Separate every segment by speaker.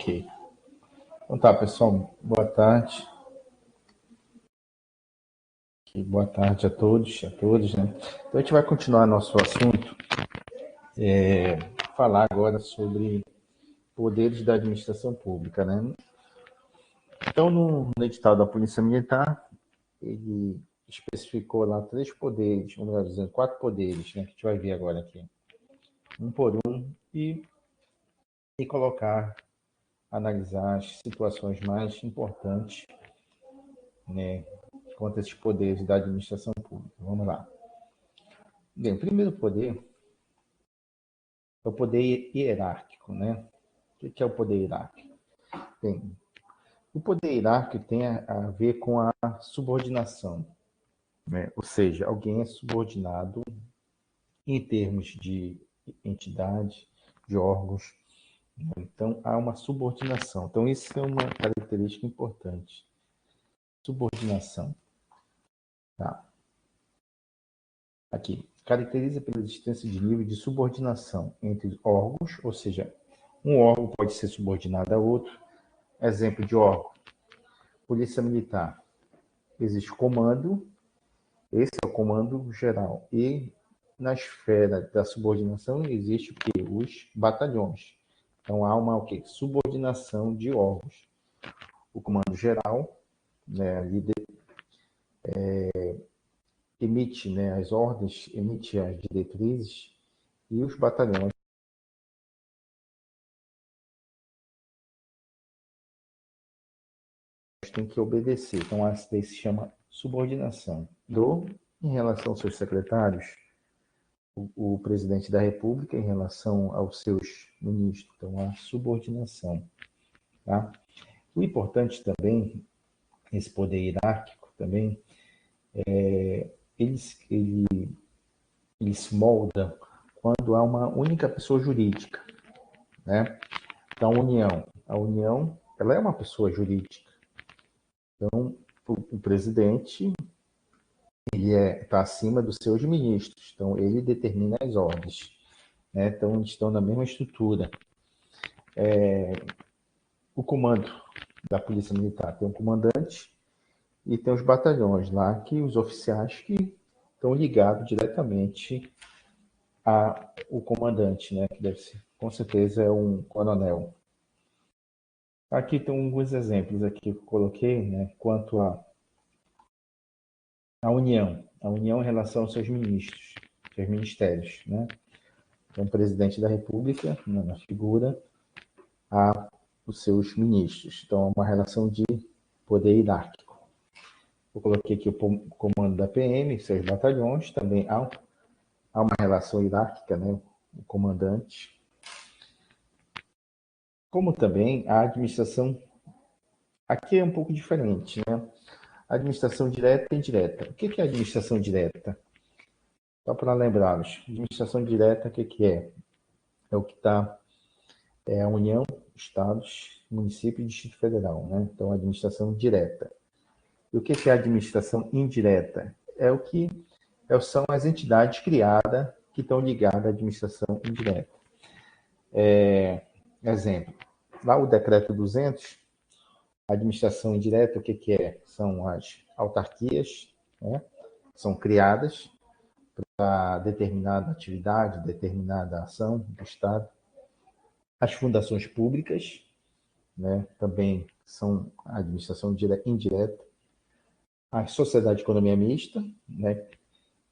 Speaker 1: Ok. Então tá, pessoal, boa tarde. Boa tarde a todos, né? Então a gente vai continuar nosso assunto, falar agora sobre poderes da administração pública, né? Então, no edital da Polícia Militar, ele especificou lá 3 poderes, ou melhor dizendo, 4 poderes, né? Que a gente vai ver agora aqui, um por um, e colocar, analisar as situações mais importantes, né? Quanto a esses poderes da administração pública. Vamos lá. Bem, o primeiro poder é o poder hierárquico, né? O que é o poder hierárquico? Bem, o poder hierárquico tem a ver com a subordinação, né? Ou seja, alguém é subordinado em termos de entidade, de órgãos, né? Então, há uma subordinação. Então, isso é uma característica importante. Subordinação. Tá. Aqui. Caracteriza pela existência de nível de subordinação entre órgãos, ou seja, um órgão pode ser subordinado a outro. Exemplo de órgão. Polícia Militar. Existe comando, esse é o comando geral. E na esfera da subordinação existe o quê? Os batalhões. Então há uma subordinação de órgãos. O comando geral, né, ali emite, né, as ordens, emite as diretrizes, e os batalhões têm que obedecer. Então essa daí se chama subordinação. Em relação aos seus secretários, o presidente da República em relação aos seus ministros. Então, a subordinação. Tá? O importante também, esse poder hierárquico também, ele se molda quando há uma única pessoa jurídica. Né? Então, a União ela é uma pessoa jurídica. Então, o presidente ele está acima dos seus ministros. Então, ele determina as ordens. Né? Então, eles estão na mesma estrutura. O comando da Polícia Militar tem um comandante e tem os batalhões lá, que os oficiais que estão ligados diretamente ao comandante, né? Que deve ser, com certeza, é um coronel. Aqui tem alguns exemplos aqui que eu coloquei, né? Quanto à União. A União em relação aos seus ministros, seus ministérios, né? Então, o presidente da República, na figura, a os seus ministros. Então, é uma relação de poder hierárquico. Eu coloquei aqui o comando da PM, seus batalhões, também há uma relação hierárquica, né? O comandante. Como também a administração, aqui é um pouco diferente, né? Administração direta e indireta. O que é administração direta? Só para lembrarmos, administração direta, o que é? É o que está, a União, Estados, município e Distrito Federal, né? Então, administração direta. E o que é a administração indireta? São as entidades criadas que estão ligadas à administração indireta. Exemplo, lá o decreto 200, a administração indireta, o que é? São as autarquias, né? São criadas para determinada atividade, determinada ação do Estado. As fundações públicas, né? Também são a administração indireta. A sociedade de economia mista, né?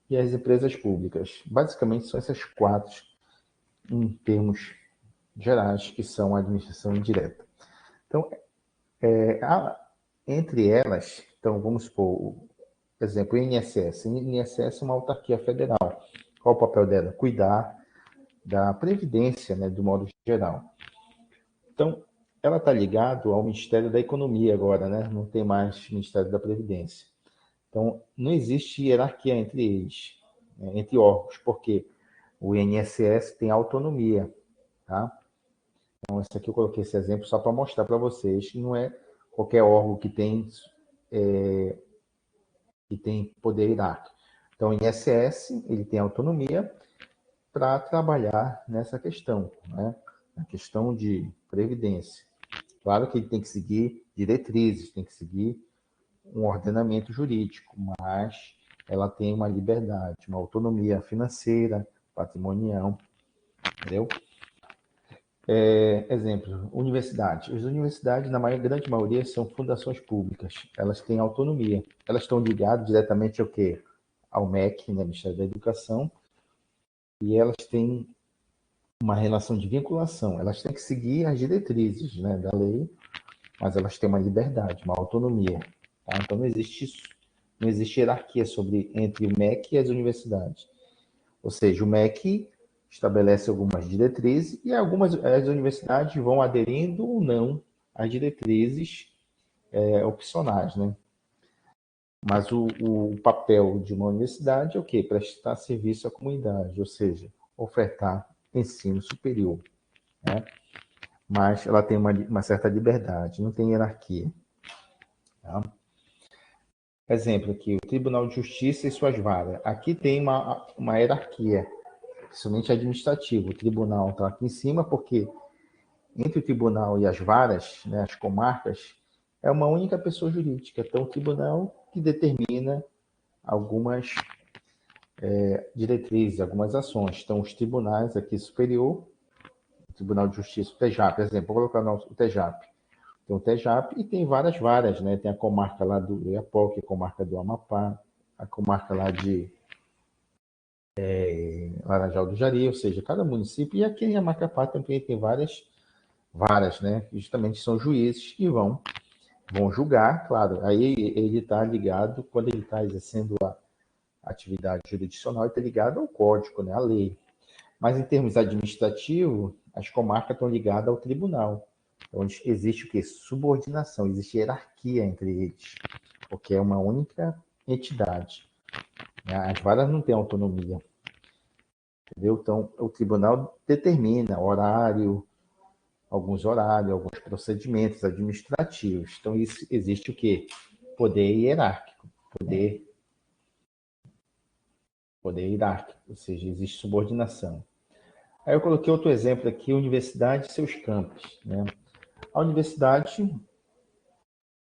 Speaker 1: E as empresas públicas. Basicamente, são essas 4, em termos gerais, que são a administração indireta. Então, entre elas, então, vamos supor, exemplo, o INSS. O INSS é uma autarquia federal. Qual o papel dela? Cuidar da previdência, né, do modo geral. Então, ela está ligada ao Ministério da Economia agora, né? Não tem mais Ministério da Previdência. Então, não existe hierarquia entre eles, né, entre órgãos, porque o INSS tem autonomia, tá? Então, esse aqui eu coloquei esse exemplo só para mostrar para vocês que não é qualquer órgão que tem poder hierárquico. Então, o INSS ele tem autonomia para trabalhar nessa questão, né? A questão de previdência. Claro que ele tem que seguir diretrizes, tem que seguir um ordenamento jurídico, mas ela tem uma liberdade, uma autonomia financeira, patrimonial, entendeu? Exemplo, universidades. As universidades, na grande maioria, são fundações públicas. Elas têm autonomia. Elas estão ligadas diretamente ao quê? Ao MEC, né, Ministério da Educação, e elas têm uma relação de vinculação. Elas têm que seguir as diretrizes, né, da lei, mas elas têm uma liberdade, uma autonomia. Tá? Então não existe hierarquia entre o MEC e as universidades. Ou seja, o MEC estabelece algumas diretrizes e as universidades vão aderindo ou não às diretrizes opcionais, né? Mas o papel de uma universidade é o quê? Prestar serviço à comunidade, ou seja, ofertar ensino superior, né? Mas ela tem uma certa liberdade, não tem hierarquia. Tá? Exemplo aqui, o Tribunal de Justiça e suas varas. Aqui tem uma hierarquia, principalmente administrativo. O tribunal está aqui em cima porque entre o tribunal e as varas, né, as comarcas, é uma única pessoa jurídica. Então, o tribunal que determina algumas diretrizes, algumas ações. Então, os tribunais aqui superior, o Tribunal de Justiça, o TEJAP, por exemplo, vou colocar o TEJAP. Tem o TEJAP e tem várias varas, né? Tem a comarca lá do Oiapoque, a comarca do Amapá, a comarca lá de Laranjal do Jari, ou seja, cada município. E aqui em Macapá também tem várias varas, né? Justamente são juízes que vão julgar, claro. Aí ele está ligado, quando ele está exercendo a atividade jurisdicional, ele está ligado ao código, né? À lei. Mas em termos administrativos, as comarcas estão ligadas ao tribunal. Onde existe o quê? Subordinação, existe hierarquia entre eles, porque é uma única entidade. As varas não têm autonomia, entendeu? Então, o tribunal determina alguns horários, alguns procedimentos administrativos. Então, isso existe o quê? Poder hierárquico, poder hierárquico, ou seja, existe subordinação. Aí eu coloquei outro exemplo aqui, universidade e seus campos, né? A universidade,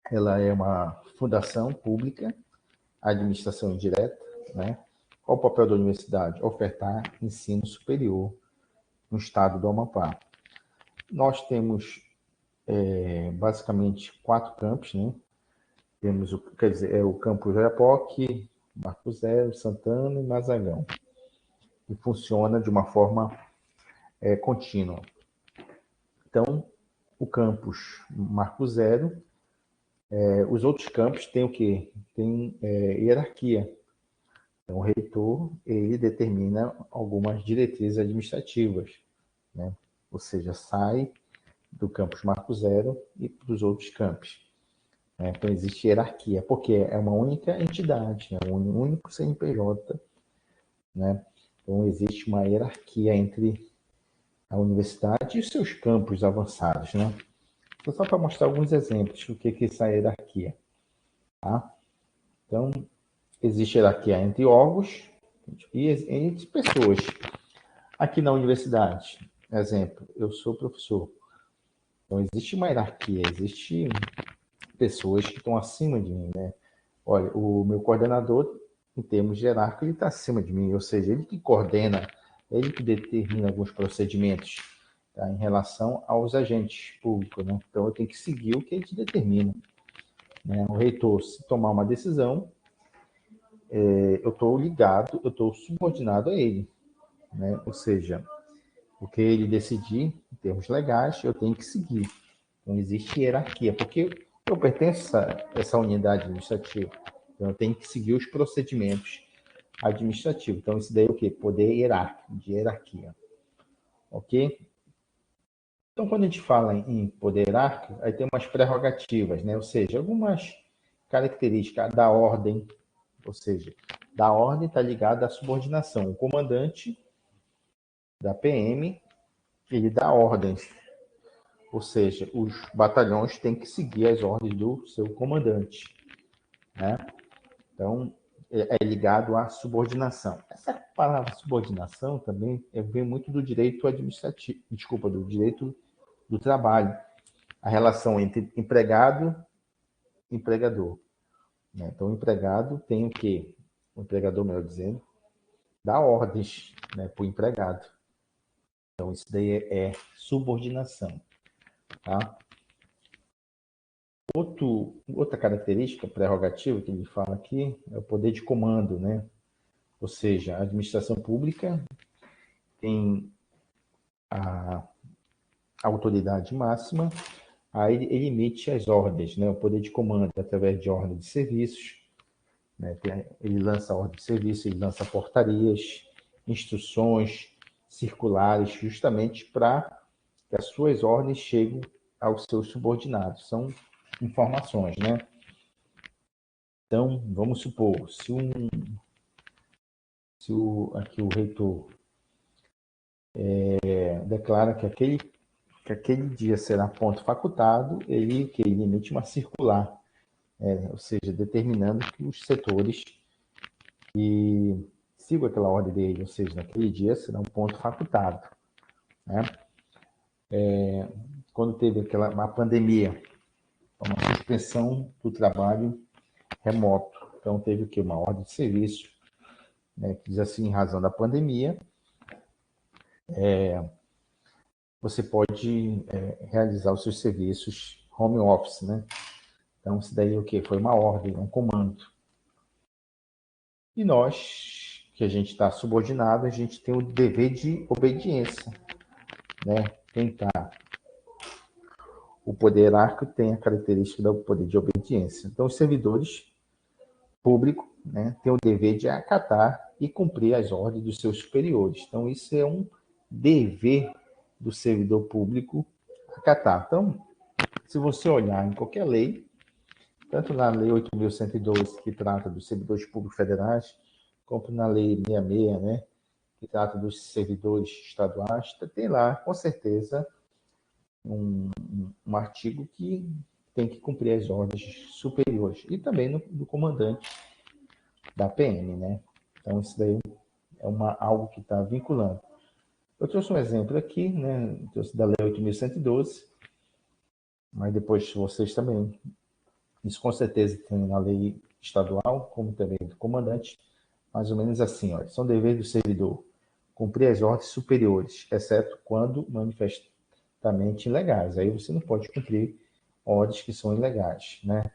Speaker 1: ela é uma fundação pública, administração indireta, né? Qual o papel da universidade? Ofertar ensino superior no estado do Amapá. Nós temos basicamente 4 campos, né? Temos o campus Oiapoque, Marco Zero, Santana e Mazagão. E funciona de uma forma contínua. Então, o campus Marco Zero, os outros campos têm o quê? Tem hierarquia. Então, o reitor, ele determina algumas diretrizes administrativas, né? Ou seja, sai do campus Marco Zero e para os outros campos. Né? Então, existe hierarquia, porque é uma única entidade, é um único CNPJ, né? Então, existe uma hierarquia entre a universidade e os seus campos avançados, né? Então, só para mostrar alguns exemplos do que é essa hierarquia, tá? Então, existe hierarquia entre órgãos e entre pessoas. Aqui na universidade, exemplo, eu sou professor. Então, existe uma hierarquia, existe pessoas que estão acima de mim, né? Olha, o meu coordenador, em termos hierárquicos, ele está acima de mim, ou seja, ele que coordena, ele que determina alguns procedimentos, tá, em relação aos agentes públicos, né? Então, eu tenho que seguir o que ele determina, né? O reitor, se tomar uma decisão, eu estou ligado, eu estou subordinado a ele, né? Ou seja, o que ele decidir, em termos legais, eu tenho que seguir. Não existe hierarquia, porque eu pertenço a essa unidade administrativa. Então, eu tenho que seguir os procedimentos administrativos. Então, isso daí é o quê? Poder hierárquico, de hierarquia. Ok? Então, quando a gente fala em poder hierárquico, aí tem umas prerrogativas, né? Ou seja, algumas características da ordem, ou seja, da ordem está ligada à subordinação. O comandante da PM, ele dá ordens, ou seja, os batalhões têm que seguir as ordens do seu comandante, né? Então, é ligado à subordinação. Essa palavra subordinação também vem muito do direito administrativo, desculpa, do direito do trabalho, a relação entre empregado e empregador, né? Então, o empregado tem o quê? O empregador, melhor dizendo, dá ordens, né, para o empregado. Então, isso daí é subordinação, tá? Outra característica, prerrogativa, que ele fala aqui, é o poder de comando, né? Ou seja, a administração pública tem a autoridade máxima, aí ele emite as ordens, né? O poder de comando através de ordem de serviços, né? Ele lança ordem de serviço, ele lança portarias, instruções, circulares, justamente para que as suas ordens cheguem aos seus subordinados. São informações, né? Então, vamos supor, aqui o reitor declara que aquele dia será ponto facultado, ele emite uma circular, ou seja, determinando que os setores que sigam aquela ordem dele, ou seja, naquele dia será um ponto facultado, né? Quando teve uma pandemia, uma suspensão do trabalho remoto, então teve o quê? Uma ordem de serviço, né, que diz assim, em razão da pandemia, você pode realizar os seus serviços home office, né? Então, isso daí o quê? Foi uma ordem, um comando. E nós, que a gente está subordinado, a gente tem o dever de obediência, né? O poder hierárquico tem a característica do poder de obediência. Então, os servidores públicos, né, têm o dever de acatar e cumprir as ordens dos seus superiores. Então, isso é um dever do servidor público acatar. Então, se você olhar em qualquer lei, tanto na Lei 8.112, que trata dos servidores públicos federais, como na Lei 66, né, que trata dos servidores estaduais, tem lá, com certeza, um artigo que tem que cumprir as ordens superiores. E também do comandante da PM, né? Então, isso daí é algo que está vinculando. Eu trouxe um exemplo aqui, né? Trouxe da Lei 8.112, mas depois vocês também. Isso com certeza tem na lei estadual, como também do comandante, mais ou menos assim, ó, são deveres do servidor cumprir as ordens superiores, exceto quando manifestamente ilegais. Aí você não pode cumprir ordens que são ilegais, né?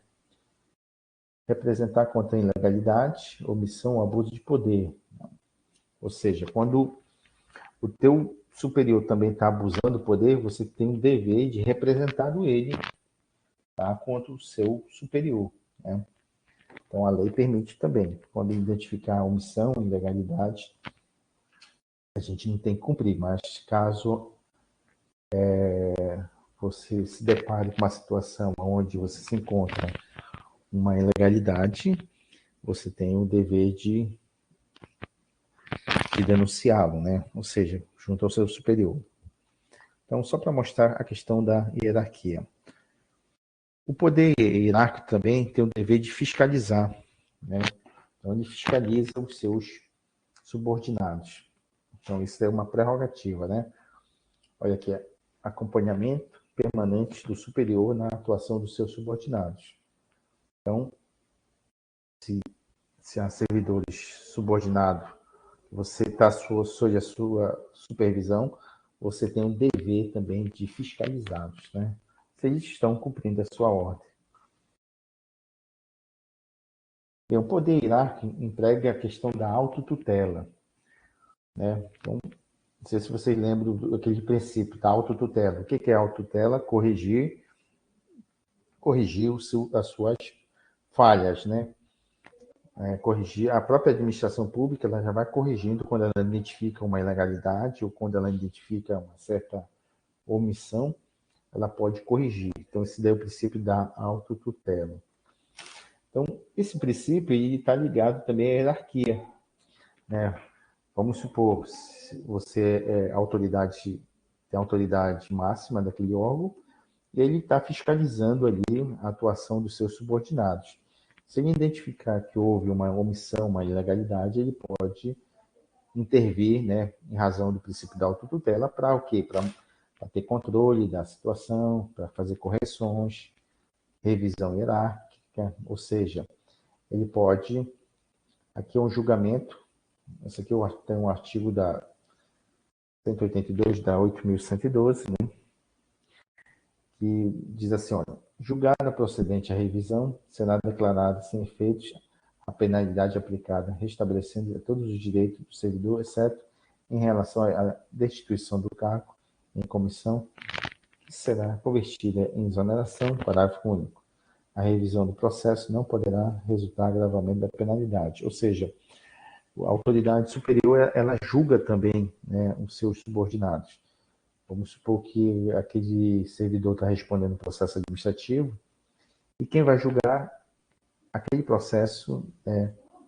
Speaker 1: Representar contra a ilegalidade, omissão, abuso de poder. Ou seja, quando o teu superior também está abusando do poder, você tem o dever de representar ele, tá, contra o seu superior, né? Então, a lei permite também, quando identificar a omissão, ilegalidade, a gente não tem que cumprir, mas caso você se depare com uma situação onde você se encontra uma ilegalidade, você tem o dever de denunciá-lo, né? Ou seja, junto ao seu superior. Então, só para mostrar a questão da hierarquia. O poder hierárquico também tem o dever de fiscalizar, né? Então, ele fiscaliza os seus subordinados. Então, isso é uma prerrogativa, né? Olha aqui, acompanhamento permanente do superior na atuação dos seus subordinados. Então, se há servidores subordinados, você está sob a sua supervisão, você tem um dever também de fiscalizá-los, né? Se eles estão cumprindo a sua ordem. E o poder hierárquico emprega a questão da autotutela, né? Então, não sei se vocês lembram daquele princípio da autotutela. O que é autotutela? Corrigir as suas falhas, né? Corrigir a própria administração pública, ela já vai corrigindo quando ela identifica uma ilegalidade ou quando ela identifica uma certa omissão, ela pode corrigir. Então, esse daí é o princípio da autotutela. Então, esse princípio está ligado também à hierarquia, né? Vamos supor, se você tem autoridade máxima daquele órgão, e ele está fiscalizando ali a atuação dos seus subordinados. Se ele identificar que houve uma omissão, uma ilegalidade, ele pode intervir, né, em razão do princípio da autotutela, para o quê? Para para ter controle da situação, para fazer correções, revisão hierárquica, ou seja, ele pode, aqui é um julgamento, esse aqui tem um artigo da 182 da 8.112, né, que diz assim, olha, julgada procedente a revisão, será declarada sem efeitos a penalidade aplicada, restabelecendo todos os direitos do servidor, exceto em relação à destituição do cargo em comissão, que será convertida em exoneração, parágrafo único. A revisão do processo não poderá resultar agravamento da penalidade, ou seja, a autoridade superior, ela julga também, né, os seus subordinados. Vamos supor que aquele servidor está respondendo um processo administrativo e quem vai julgar aquele processo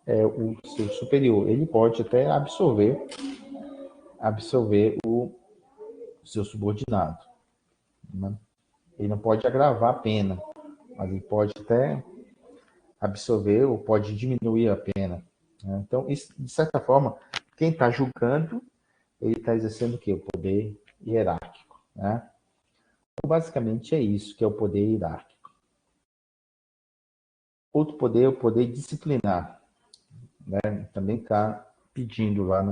Speaker 1: é o seu superior. Ele pode até absolver o seu subordinado, né? Ele não pode agravar a pena, mas ele pode até absolver ou pode diminuir a pena, né? Então, isso, de certa forma, quem está julgando, ele está exercendo o quê? O poder hierárquico, né? Então, basicamente é isso que é o poder hierárquico. Outro poder é o poder disciplinar, né? Também está pedindo lá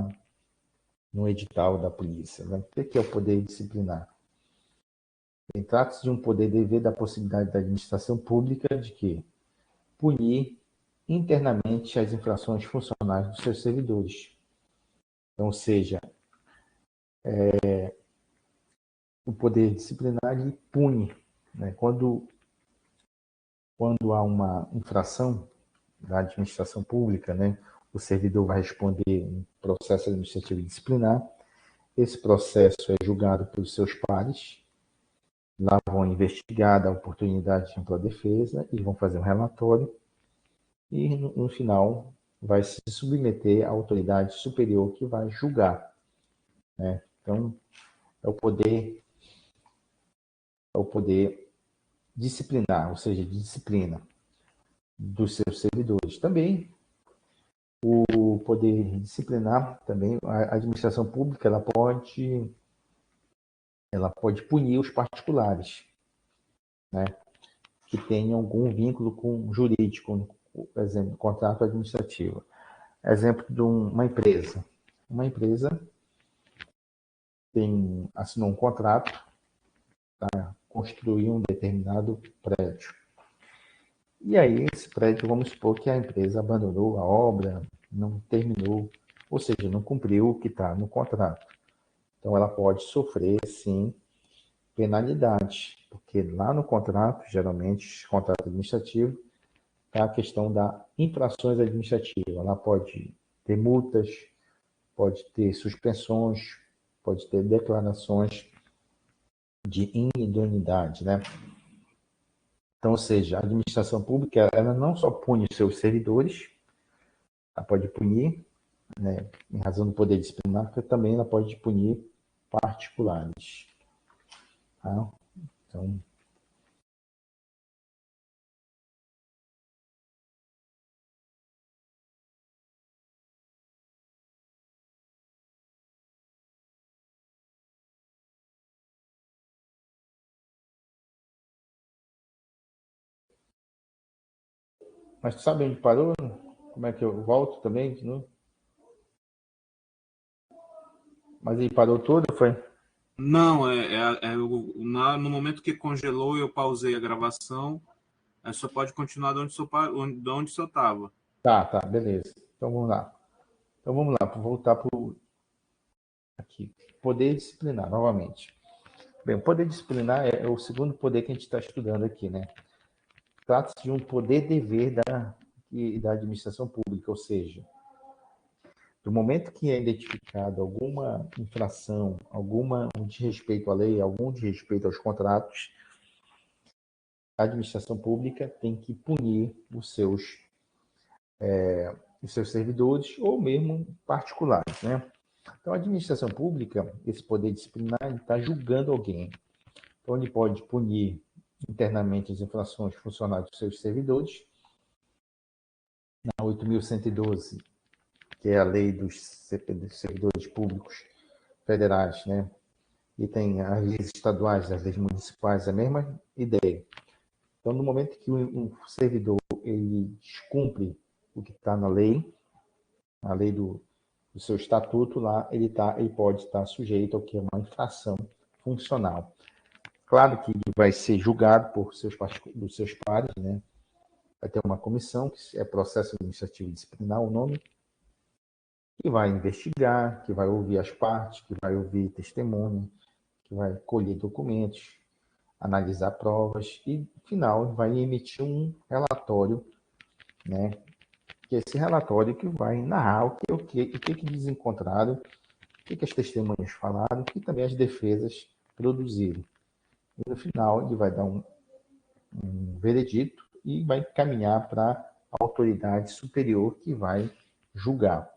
Speaker 1: no edital da polícia, né? O que é o poder disciplinar? Trata-se de um poder dever da possibilidade da administração pública de que punir internamente as infrações funcionais dos seus servidores. Então, ou seja, o poder disciplinar ele pune, né? Quando há uma infração da administração pública, né? O servidor vai responder um processo administrativo disciplinar. Esse processo é julgado pelos seus pares. Lá vão investigar, dar oportunidade de ampla defesa e vão fazer um relatório. E, no final, vai se submeter à autoridade superior que vai julgar, né? Então, é o poder disciplinar, ou seja, de disciplina dos seus servidores. Também o poder disciplinar, também a administração pública, ela pode punir os particulares, né, que tenham algum vínculo com o jurídico, por exemplo, contrato administrativo. Exemplo de uma empresa. Uma empresa assinou um contrato para construir um determinado prédio. E aí, esse prédio, vamos supor que a empresa abandonou a obra, não terminou, ou seja, não cumpriu o que está no contrato. Então, ela pode sofrer, sim, penalidade, porque lá no contrato, geralmente, contrato administrativo, está a questão da infrações administrativas. Ela pode ter multas, pode ter suspensões, pode ter declarações de inidoneidade, né? Então, ou seja, a administração pública, ela não só pune os seus servidores, ela pode punir, né, em razão do poder disciplinar, mas também ela pode punir particulares. Tá? Então, mas tu sabe onde parou? Como é que eu volto também? Não? Mas ele parou tudo, foi?
Speaker 2: Não, no momento que congelou, eu pausei a gravação. Aí só pode continuar de onde o senhor estava.
Speaker 1: Tá, beleza. Então vamos lá. Então vamos lá, voltar para aqui. Poder disciplinar, novamente. Bem, o poder disciplinar é o segundo poder que a gente está estudando aqui, né? Trata-se de um poder-dever da administração pública, ou seja, do momento que é identificado alguma infração, alguma desrespeito à lei, algum desrespeito aos contratos, a administração pública tem que punir os seus servidores ou mesmo particulares, né? Então, a administração pública, esse poder disciplinar, está julgando alguém. Então, ele pode punir internamente as infrações funcionais dos seus servidores. Na 8.112, que é a lei dos servidores públicos federais, né? e tem as leis estaduais, as leis municipais, a mesma ideia. Então, no momento que um servidor ele descumpre o que está na lei, a lei do seu estatuto lá, ele pode estar sujeito ao que é uma infração funcional. Claro que ele vai ser julgado dos seus pares, né? Vai ter uma comissão, que é processo administrativo disciplinar, o nome, que vai investigar, que vai ouvir as partes, que vai ouvir testemunha, que vai colher documentos, analisar provas e, no final, vai emitir um relatório, né? Que é esse relatório que vai narrar o que eles encontraram, o que as testemunhas falaram, o que também as defesas produziram. E, no final, ele vai dar um veredito e vai caminhar para a autoridade superior que vai julgar.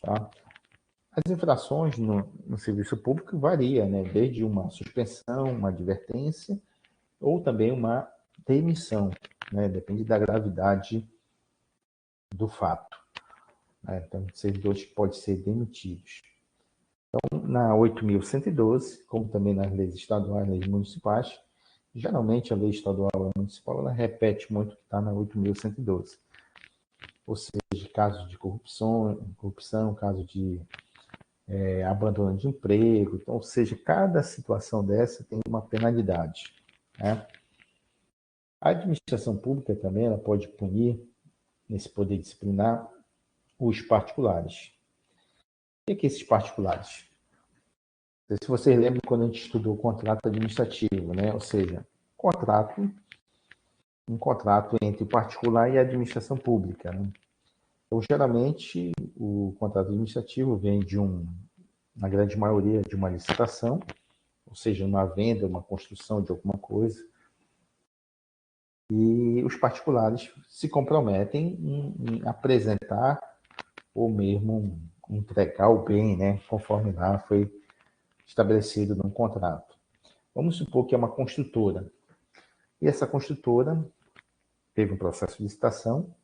Speaker 1: Tá? As infrações no serviço público variam, né? Desde uma suspensão, uma advertência, ou também uma demissão, né? Depende da gravidade do fato. Né? Então, servidores podem ser demitidos. Então, na 8.112, como também nas leis estaduais, leis municipais, geralmente a lei estadual e municipal ela repete muito o que está na 8.112. Ou seja, casos de corrupção, caso de abandono de emprego. Então, ou seja, cada situação dessa tem uma penalidade. Né? A administração pública também ela pode punir, nesse poder disciplinar, os particulares. O que é esses particulares? Se vocês lembram quando a gente estudou o contrato administrativo, né? Ou seja, um contrato entre o particular e a administração pública. Né? Então, geralmente, o contrato administrativo vem na grande maioria, de uma licitação, ou seja, uma venda, uma construção de alguma coisa, e os particulares se comprometem em apresentar ou mesmo entregar o bem, né, conforme lá foi estabelecido no contrato. Vamos supor que é uma construtora, e essa construtora teve um processo de licitação,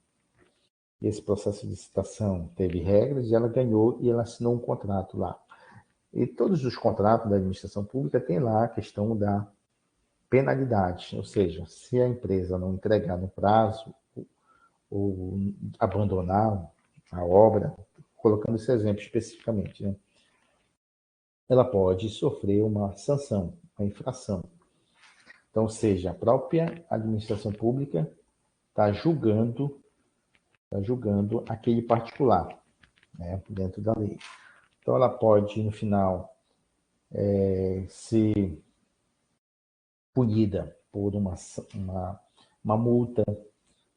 Speaker 1: e esse processo de licitação teve regras, e ela ganhou e ela assinou um contrato lá. E todos os contratos da administração pública têm lá a questão da penalidade, ou seja, se a empresa não entregar no prazo ou abandonar a obra, colocando esse exemplo especificamente, né, ela pode sofrer uma sanção, uma infração. Então, ou seja, a própria administração pública está julgando aquele particular, né, dentro da lei. Então, ela pode, no final, ser punida por uma multa,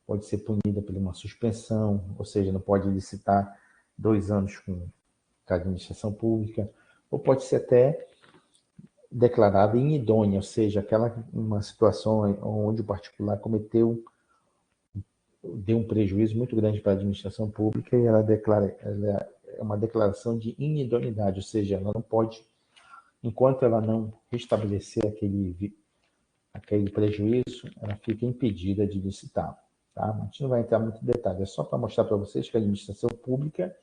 Speaker 1: pode ser punida por uma suspensão, ou seja, não pode licitar 2 anos com a administração pública, ou pode ser até declarada inidônea, ou seja, uma situação onde o particular deu um prejuízo muito grande para a administração pública e ela é uma declaração de inidoneidade, ou seja, ela não pode, enquanto ela não restabelecer aquele prejuízo, ela fica impedida de licitar. Tá? A gente não vai entrar muito em detalhe, é só para mostrar para vocês que a administração pública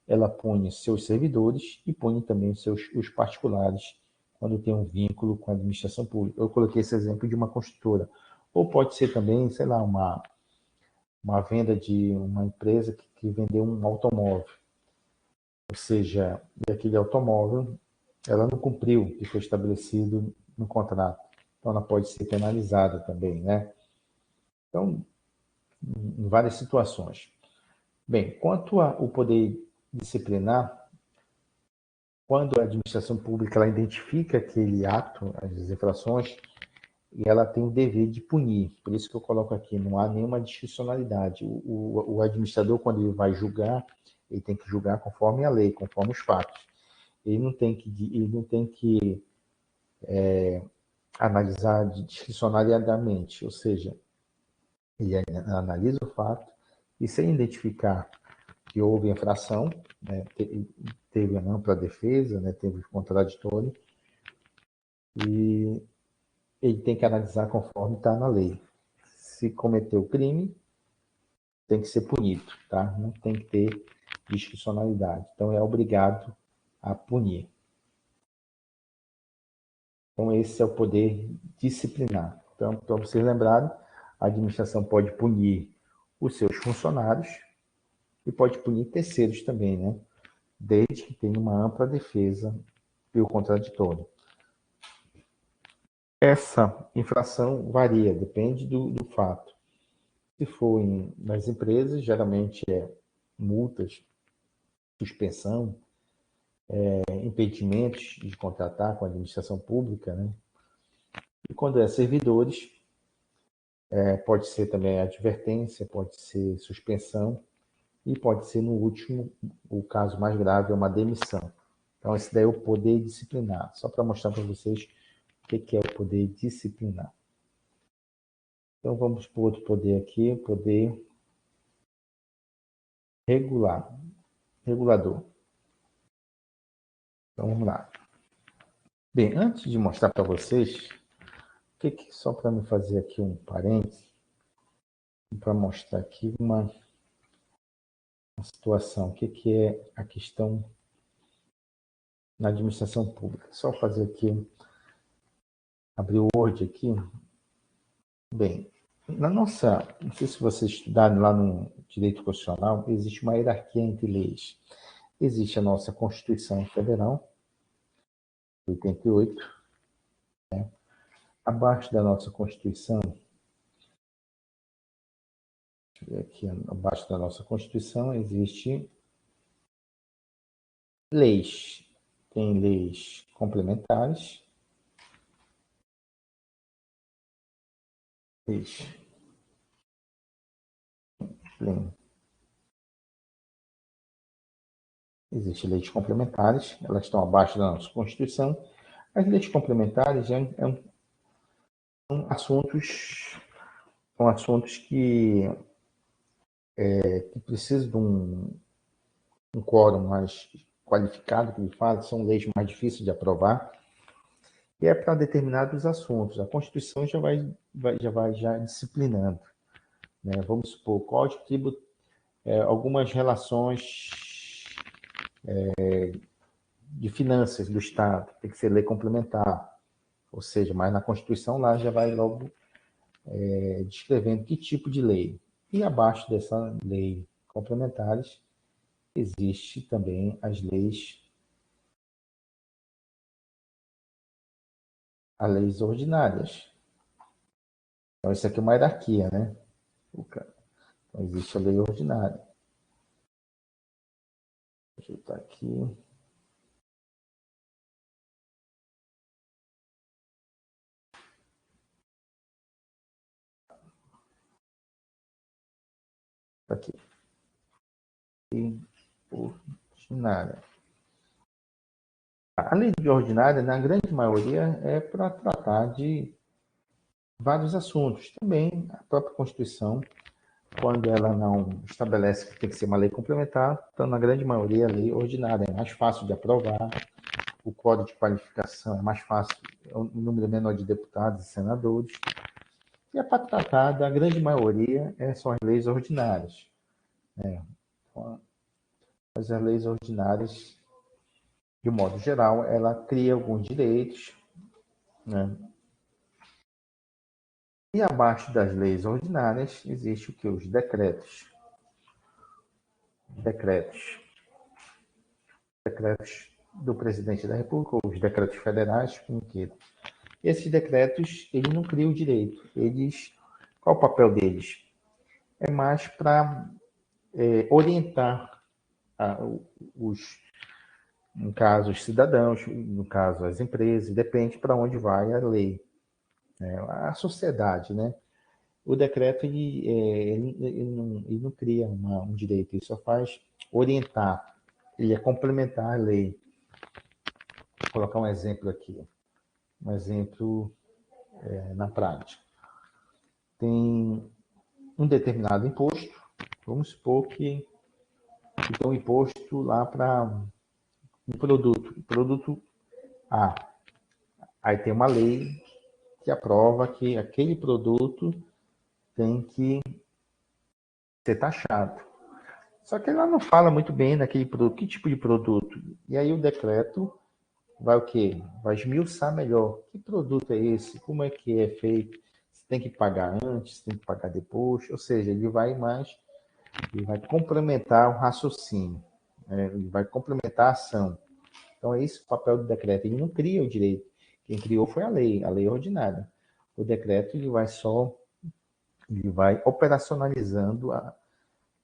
Speaker 1: ela põe seus servidores e põe também os particulares quando tem um vínculo com a administração pública. Eu coloquei esse exemplo de uma construtora. Ou pode ser também, sei lá, uma venda de uma empresa que vendeu um automóvel. Ou seja, e aquele automóvel, ela não cumpriu o que foi estabelecido no contrato. Então, ela pode ser penalizada também, né? Então, em várias situações. Bem, quanto ao poder disciplinar, quando a administração pública ela identifica aquele ato, as infrações, e ela tem o dever de punir. Por isso que eu coloco aqui, não há nenhuma discricionalidade. O administrador, quando ele vai julgar, ele tem que julgar conforme a lei, conforme os fatos. Ele não tem que analisar discricionariamente, ou seja, ele analisa o fato e sem identificar que houve infração, né, teve a ampla defesa, né, teve contraditório, e ele tem que analisar conforme está na lei. Se cometeu crime, tem que ser punido, tá? Não tem que ter discricionalidade. Então, é obrigado a punir. Então, esse é o poder disciplinar. Então, para vocês lembrarem, a administração pode punir os seus funcionários e pode punir terceiros também, né? Desde que tenha uma ampla defesa e o contraditório. Essa infração varia, depende do fato. Se for nas empresas, geralmente é multas, suspensão, impedimentos de contratar com a administração pública, né? E quando é servidores, pode ser também advertência, pode ser suspensão e pode ser, no último, o caso mais grave é uma demissão. Então, esse daí é o poder disciplinar. Só para mostrar para vocês o que é o poder disciplinar. Então, vamos para o outro poder aqui, o poder regulador. Então, vamos lá. Bem, antes de mostrar para vocês, só para me fazer aqui um parênteses, para mostrar aqui uma situação, o que é a questão na administração pública. Só fazer aqui, abrir o Word aqui. Bem, não sei se vocês estudarem lá no direito constitucional, existe uma hierarquia entre leis. Existe a nossa Constituição Federal, 88, né? Abaixo da nossa Constituição, aqui abaixo da nossa Constituição, existe leis. Tem leis complementares, leis. Existem leis complementares, elas estão abaixo da nossa Constituição. As leis complementares são assuntos que precisam de um quórum mais qualificado, que ele fala, são leis mais difíceis de aprovar, e é para determinados assuntos. A Constituição já vai disciplinando, né? Vamos supor, Código Tributário, algumas relações de finanças do Estado, tem que ser lei complementar, ou seja, mas na Constituição lá já vai logo descrevendo que tipo de lei. E abaixo dessa lei complementares, existe também as leis ordinárias. Então, isso aqui é uma hierarquia, né? Então, existe a lei ordinária. Deixa eu ajeitar aqui. Aqui. Lei ordinária. A lei ordinária, na grande maioria, é para tratar de vários assuntos. Também a própria Constituição, quando ela não estabelece que tem que ser uma lei complementar, então, na grande maioria, a lei ordinária é mais fácil de aprovar, o código de qualificação é mais fácil, é um número menor de deputados e senadores, e é para tratar da grande maioria, são as leis ordinárias. Mas as leis ordinárias, de modo geral, ela cria alguns direitos, né? E abaixo das leis ordinárias existe o que? Os decretos. Decretos do presidente da República, ou os decretos federais, como queira. Esses decretos, eles não criam o direito. Qual o papel deles? É mais para orientar no caso, os cidadãos, no caso, as empresas, depende para onde vai a lei. A sociedade, né? O decreto, ele não cria um direito, ele só faz orientar, ele é complementar a lei. Vou colocar um exemplo aqui, um exemplo na prática. Tem um determinado imposto, vamos supor que tem um imposto lá para um produto A. Aí tem uma lei que aprova que aquele produto tem que ser taxado. Só que ela não fala muito bem naquele produto, que tipo de produto. E aí o decreto, vai o quê? Vai esmiuçar melhor. Que produto é esse? Como é que é feito? Você tem que pagar antes, tem que pagar depois. Ou seja, ele vai complementar o raciocínio, né? Ele vai complementar a ação. Então, é esse o papel do decreto. Ele não cria o direito. Quem criou foi a lei ordinária. O decreto ele vai operacionalizando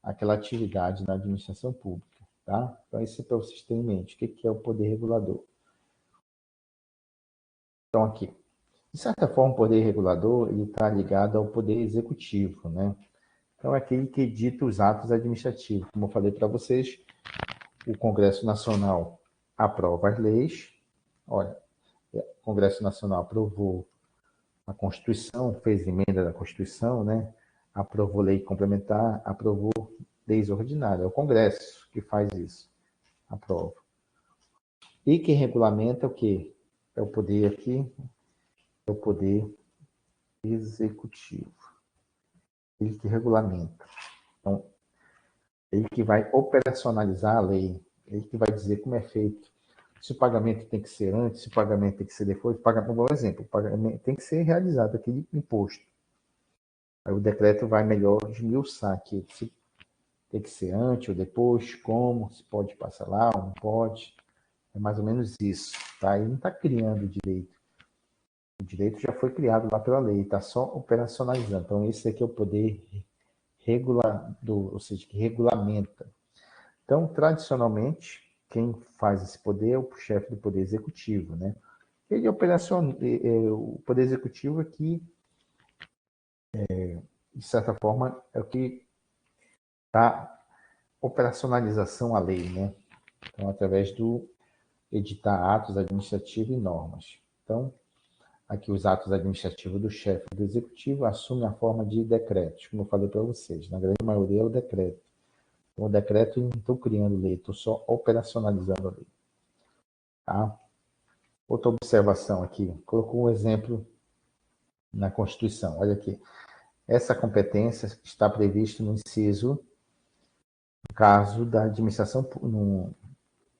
Speaker 1: aquela atividade na administração pública. Tá? Então, isso é para vocês terem em mente. O que é o poder regulador? Então, aqui. De certa forma, o poder regulador está ligado ao poder executivo, né? Então, é aquele que dita os atos administrativos. Como eu falei para vocês, o Congresso Nacional aprova as leis. Olha, o Congresso Nacional aprovou a Constituição, fez emenda da Constituição, né? Aprovou lei complementar, aprovou leis ordinárias. É o Congresso que faz isso, aprova. E quem regulamenta é o quê? É o poder aqui, é o poder executivo. Ele que regulamenta. Então, ele que vai operacionalizar a lei, ele que vai dizer como é feito. Se o pagamento tem que ser antes, se o pagamento tem que ser depois, por exemplo, o pagamento tem que ser realizado aquele imposto. Aí o decreto vai melhor esmiuçar aqui, se tem que ser antes ou depois, como, se pode passar lá ou não pode. É mais ou menos isso, tá? Ele não está criando o direito. O direito já foi criado lá pela lei, está só operacionalizando. Então, esse aqui é o poder regulador, ou seja, que regulamenta. Então, tradicionalmente, quem faz esse poder é o chefe do poder executivo, né? Ele operaciona, o poder executivo aqui, de certa forma, é o que dá operacionalização à lei, né? Então, através do editar atos administrativos e normas. Então, aqui os atos administrativos do chefe do executivo assumem a forma de decretos, como eu falei para vocês. Na grande maioria é o decreto. Então, o decreto eu não estou criando lei, estou só operacionalizando a lei. Tá? Outra observação aqui, colocou um exemplo na Constituição. Olha aqui. Essa competência está prevista no inciso, no caso da administração,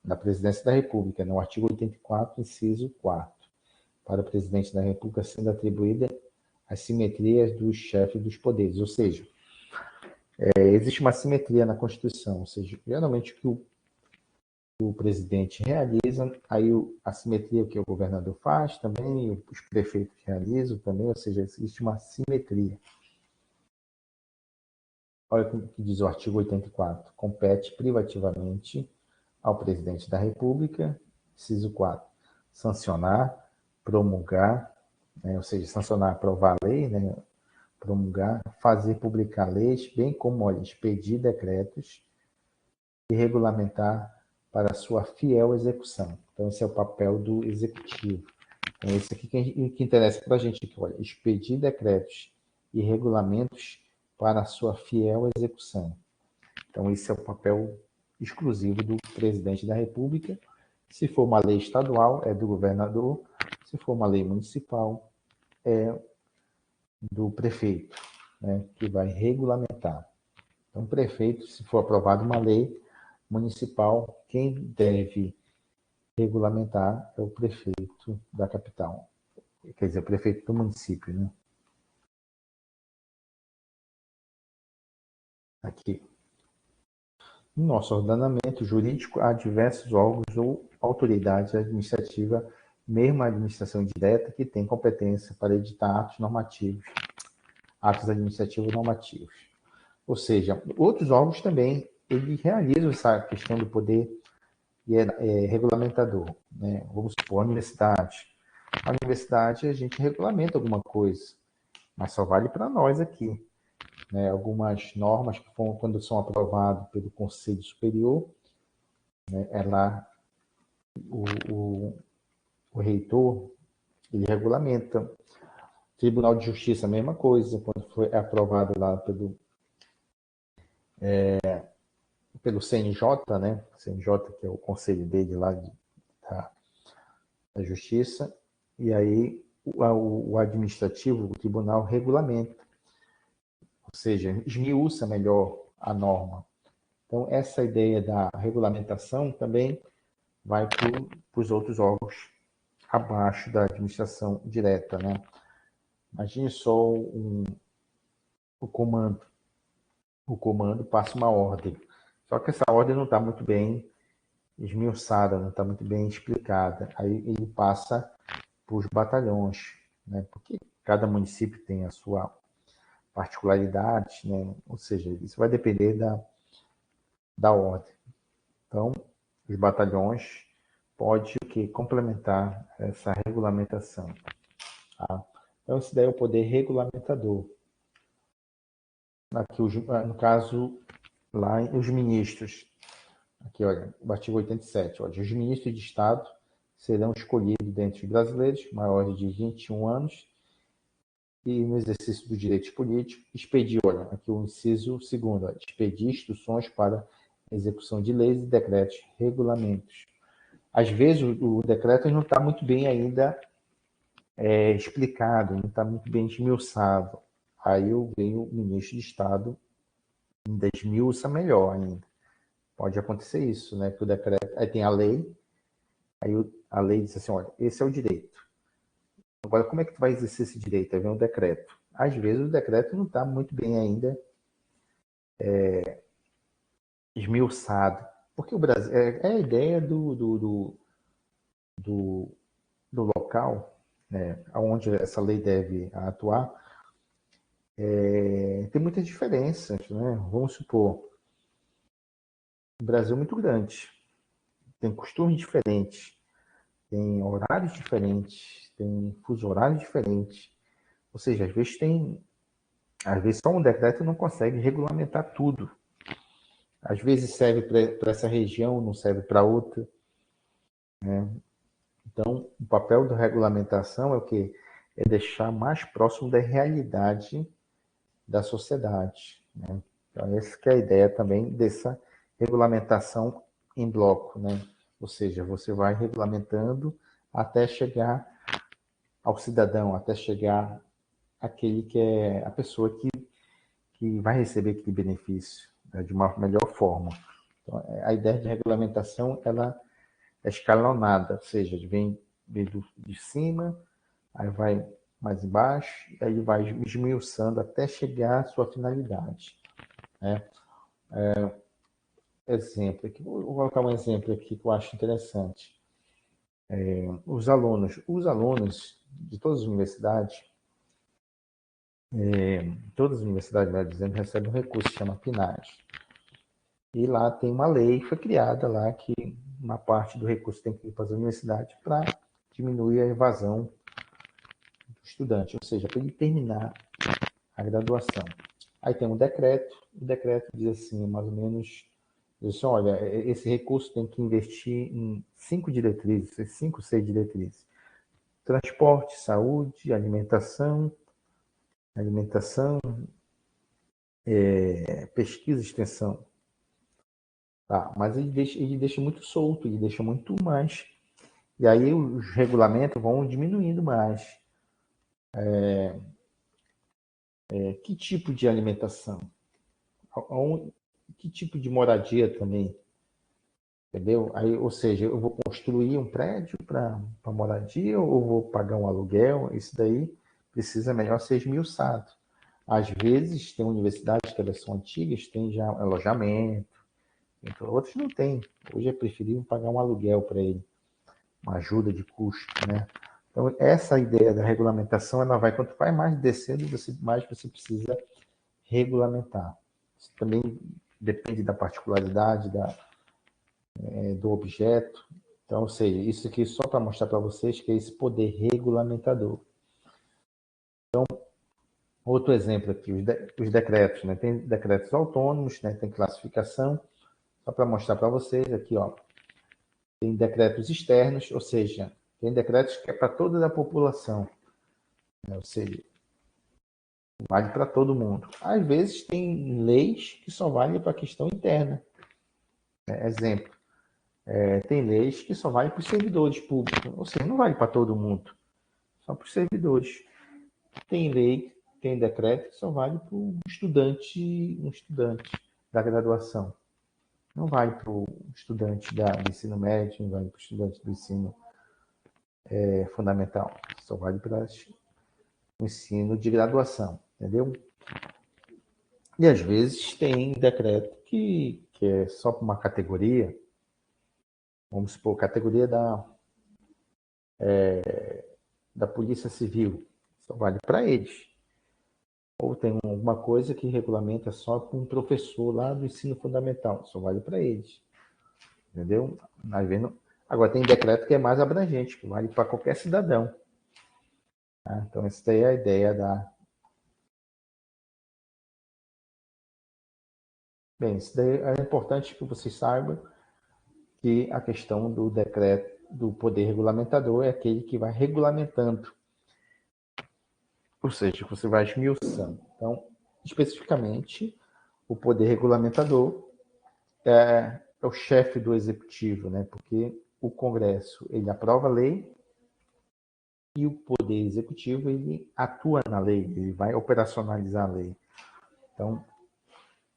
Speaker 1: da presidência da República, no artigo 84, inciso 4, para o presidente da República sendo atribuída as simetrias dos chefes dos poderes. Ou seja, existe uma simetria na Constituição. Ou seja, geralmente o que o presidente realiza, aí a simetria que o governador faz também, os prefeitos realizam também, ou seja, existe uma simetria. Olha o que diz o artigo 84. Compete privativamente ao presidente da República, inciso 4, sancionar, promulgar, né, ou seja, sancionar, aprovar a lei, né, promulgar, fazer publicar leis, bem como, olha, expedir decretos e regulamentar para sua fiel execução. Então, esse é o papel do executivo. Então, esse aqui que interessa para a gente aqui, olha, expedir decretos e regulamentos para a sua fiel execução. Então, esse é o papel exclusivo do presidente da República. Se for uma lei estadual, é do governador. Se for uma lei municipal, é do prefeito, né, que vai regulamentar. Então, o prefeito, se for aprovada uma lei municipal, quem deve regulamentar é o prefeito da capital. Quer dizer, o prefeito do município, né? Aqui. No nosso ordenamento jurídico, há diversos órgãos ou autoridades administrativas, mesmo a administração direta, que tem competência para editar atos normativos, atos administrativos normativos. Ou seja, outros órgãos também eles realizam essa questão do poder regulamentador. Né? Vamos supor, a universidade. A universidade, a gente regulamenta alguma coisa, mas só vale para nós aqui. Né? Algumas normas que quando são aprovadas pelo Conselho Superior, né, o reitor, ele regulamenta. Tribunal de Justiça, a mesma coisa, quando foi aprovado lá pelo CNJ, né? CNJ, que é o conselho dele lá da Justiça, e aí o administrativo, o tribunal regulamenta, ou seja, esmiuça melhor a norma. Então, essa ideia da regulamentação também vai para os outros órgãos abaixo da administração direta, né? Imagine só o comando. O comando passa uma ordem. Só que essa ordem não está muito bem esmiuçada, não está muito bem explicada. Aí ele passa para os batalhões, né? Porque cada município tem a sua particularidade, né? Ou seja, isso vai depender da ordem. Então, os batalhões pode o que complementar essa regulamentação. Tá? Então, esse daí é o poder regulamentador. Aqui, no caso, lá os ministros. Aqui, olha, o artigo 87. Olha, os ministros de Estado serão escolhidos dentre os brasileiros maiores de 21 anos e, no exercício dos direitos políticos, expedir, olha, aqui o inciso segundo, olha, expedir instruções para execução de leis e decretos, regulamentos. Às vezes, o decreto não está muito bem ainda explicado, não está muito bem esmiuçado. Aí vem o ministro de Estado, ainda esmiuça melhor ainda. Pode acontecer isso, né? Que o decreto, aí tem a lei, aí a lei diz assim, olha, esse é o direito. Agora, como é que tu vai exercer esse direito? Aí vem o decreto. Às vezes o decreto não está muito bem ainda esmiuçado, porque o Brasil é a ideia do local, né, onde essa lei deve atuar, tem muitas diferenças, né? Vamos supor, o Brasil é muito grande, tem costumes diferentes, tem horários diferentes, tem fuso horário diferente. Ou seja, às vezes só um decreto não consegue regulamentar tudo. Às vezes serve para essa região, não serve para outra. Né? Então, o papel da regulamentação é o quê? É deixar mais próximo da realidade da sociedade. Né? Então, essa que é a ideia também dessa regulamentação em bloco. Né? Ou seja, você vai regulamentando até chegar ao cidadão, até chegar àquele que é a pessoa que vai receber aquele benefício, né, de uma melhor forma. Então, a ideia de regulamentação ela é escalonada, ou seja, vem de cima, aí vai mais embaixo, e aí vai esmiuçando até chegar à sua finalidade. Né? Exemplo, aqui, vou colocar um exemplo aqui que eu acho interessante. Os alunos de todas as universidades, melhor dizendo, recebem um recurso que chama PNAD. E lá tem uma lei que foi criada lá que uma parte do recurso tem que ir para as universidades para diminuir a evasão do estudante, ou seja, para ele terminar a graduação. Aí tem um decreto, o decreto diz assim, mais ou menos, diz assim, olha, esse recurso tem que investir em 5 diretrizes, 5, 6 diretrizes. Transporte, saúde, alimentação, pesquisa e extensão. Tá, mas ele deixa muito solto, ele deixa muito mais. E aí os regulamentos vão diminuindo mais. Que tipo de alimentação? Que tipo de moradia também? Entendeu? Aí, ou seja, eu vou construir um prédio para moradia ou vou pagar um aluguel? Isso daí precisa melhor ser esmiuçado. Às vezes, tem universidades que elas são antigas, tem já alojamento, então, outros não tem. Hoje é preferível pagar um aluguel para ele, uma ajuda de custo, né? Então, essa ideia da regulamentação, ela vai, quanto vai mais descendo, mais você precisa regulamentar. Isso também depende da particularidade do objeto. Então, ou seja, isso aqui só para mostrar para vocês que é esse poder regulamentador. Então, outro exemplo aqui, os decretos, né? Tem decretos autônomos, né? Tem classificação, só para mostrar para vocês aqui, ó. Tem decretos externos, ou seja, tem decretos que é para toda a população, né? Ou seja, vale para todo mundo. Às vezes tem leis que só valem para a questão interna. Exemplo, tem leis que só valem para os servidores públicos, ou seja, não vale para todo mundo, só para os servidores. Tem lei, tem decreto que só vale para um estudante da graduação. Não vale para o estudante do ensino médio, não vale para o estudante do ensino fundamental. Só vale para o ensino de graduação, entendeu? E às vezes tem decreto que é só para uma categoria, vamos supor, categoria da Polícia Civil, só vale para eles. Ou tem alguma coisa que regulamenta só para um professor lá do ensino fundamental, só vale para eles. Entendeu? Agora tem decreto que é mais abrangente, que vale para qualquer cidadão. Tá? Então, essa daí é a ideia da. Bem, isso daí é importante que vocês saibam que a questão do decreto do poder regulamentador é aquele que vai regulamentando, ou seja, você vai esmiuçando. Então, especificamente, o poder regulamentador é o chefe do executivo, né? Porque o Congresso ele aprova a lei e o poder executivo ele atua na lei, ele vai operacionalizar a lei. Então,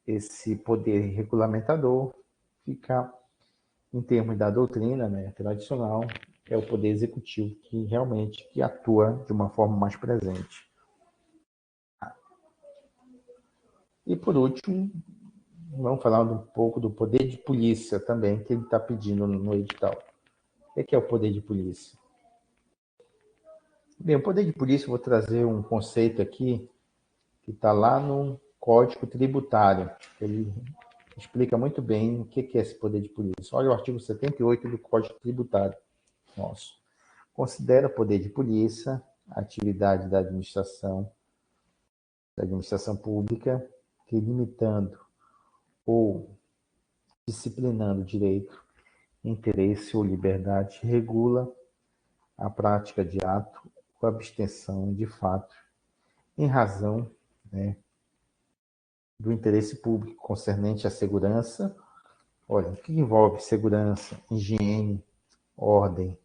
Speaker 1: esse poder regulamentador fica, em termos da doutrina, né, tradicional, é o poder executivo que realmente que atua de uma forma mais presente. E por último, vamos falar um pouco do poder de polícia também, que ele está pedindo no edital. O que é o poder de polícia? Bem, o poder de polícia, eu vou trazer um conceito aqui que está lá no Código Tributário. Ele explica muito bem o que é esse poder de polícia. Olha o artigo 78 do Código Tributário nosso. Considera poder de polícia a atividade da administração pública que, limitando ou disciplinando direito, interesse ou liberdade, regula a prática de ato ou abstenção de fato em razão, né, do interesse público concernente à segurança. Olha, o que envolve segurança, higiene, ordem,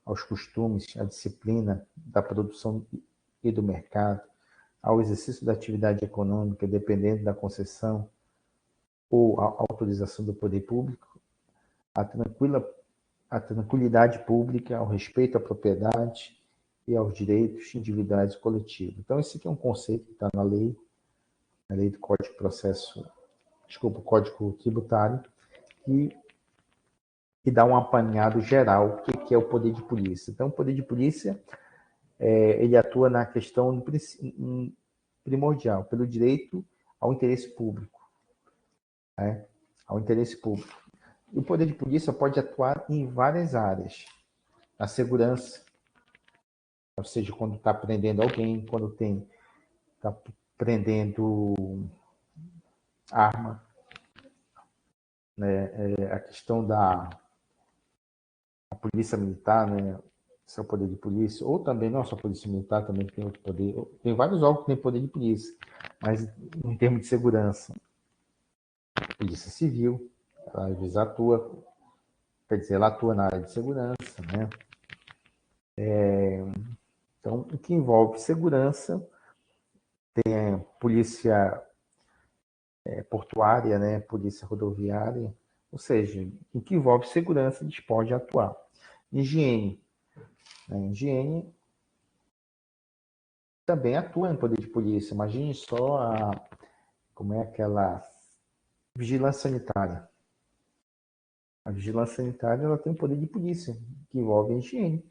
Speaker 1: aos costumes, à disciplina da produção e do mercado, ao exercício da atividade econômica, dependendo da concessão ou a autorização do poder público, a tranquilidade pública, ao respeito à propriedade e aos direitos individuais e coletivos. Então, esse aqui é um conceito que está na lei do Código Tributário, que dá um apanhado geral o que é o poder de polícia. Então, o poder de polícia ele atua na questão primordial, pelo direito ao interesse público. Né? Ao interesse público. E o poder de polícia pode atuar em várias áreas. Na segurança, ou seja, quando está prendendo alguém, quando está prendendo arma, né? A questão da polícia militar, né? Seu poder de polícia, ou também, não só a polícia militar, também tem outro poder. Tem vários órgãos que têm poder de polícia, mas em termos de segurança, a polícia civil, ela às vezes atua, quer dizer, ela atua na área de segurança, né? Então, o que envolve segurança, tem polícia portuária, né? Polícia rodoviária, ou seja, o que envolve segurança, eles podem atuar. Higiene. Higiene também atua em poder de polícia. Imagine só como é aquela vigilância sanitária. A vigilância sanitária ela tem poder de polícia, que envolve a higiene.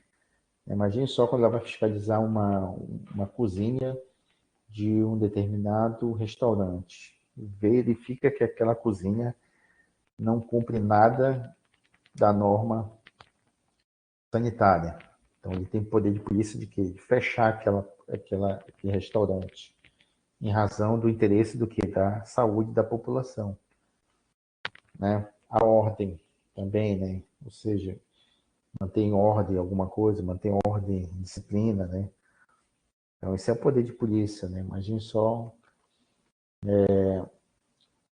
Speaker 1: Imagine só quando ela vai fiscalizar uma cozinha de um determinado restaurante. Verifica que aquela cozinha não cumpre nada da norma sanitária. Então, ele tem poder de polícia de quê? De fechar aquele restaurante, em razão do interesse do que? Da saúde da população. Né? A ordem também, né? Ou seja, mantém ordem alguma coisa, mantém ordem, disciplina, né? Então, esse é o poder de polícia, né? Imagine só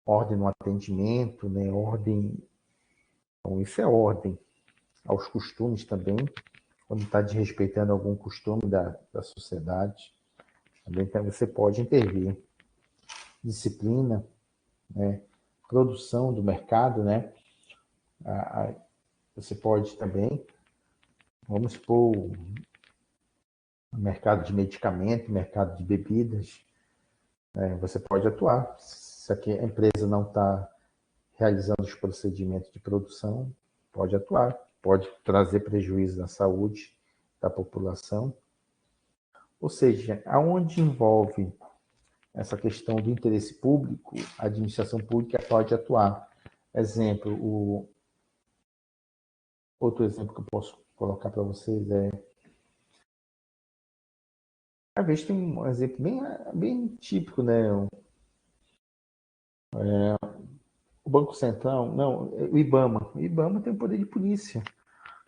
Speaker 1: ordem no atendimento, né? Ordem. Então, isso é ordem. Aos costumes também, quando está desrespeitando algum costume da sociedade, também você pode intervir. Disciplina, né? produção do mercado, né? Você pode também, vamos supor, mercado de medicamento, mercado de bebidas, você pode atuar. Se a empresa não está realizando os procedimentos de produção, pode atuar, pode trazer prejuízo na saúde da população. Ou seja, aonde envolve essa questão do interesse público, a administração pública pode atuar. Outro exemplo que eu posso colocar para vocês às vezes tem um exemplo bem típico, né? O Banco Central, não, o IBAMA. O IBAMA tem o poder de polícia,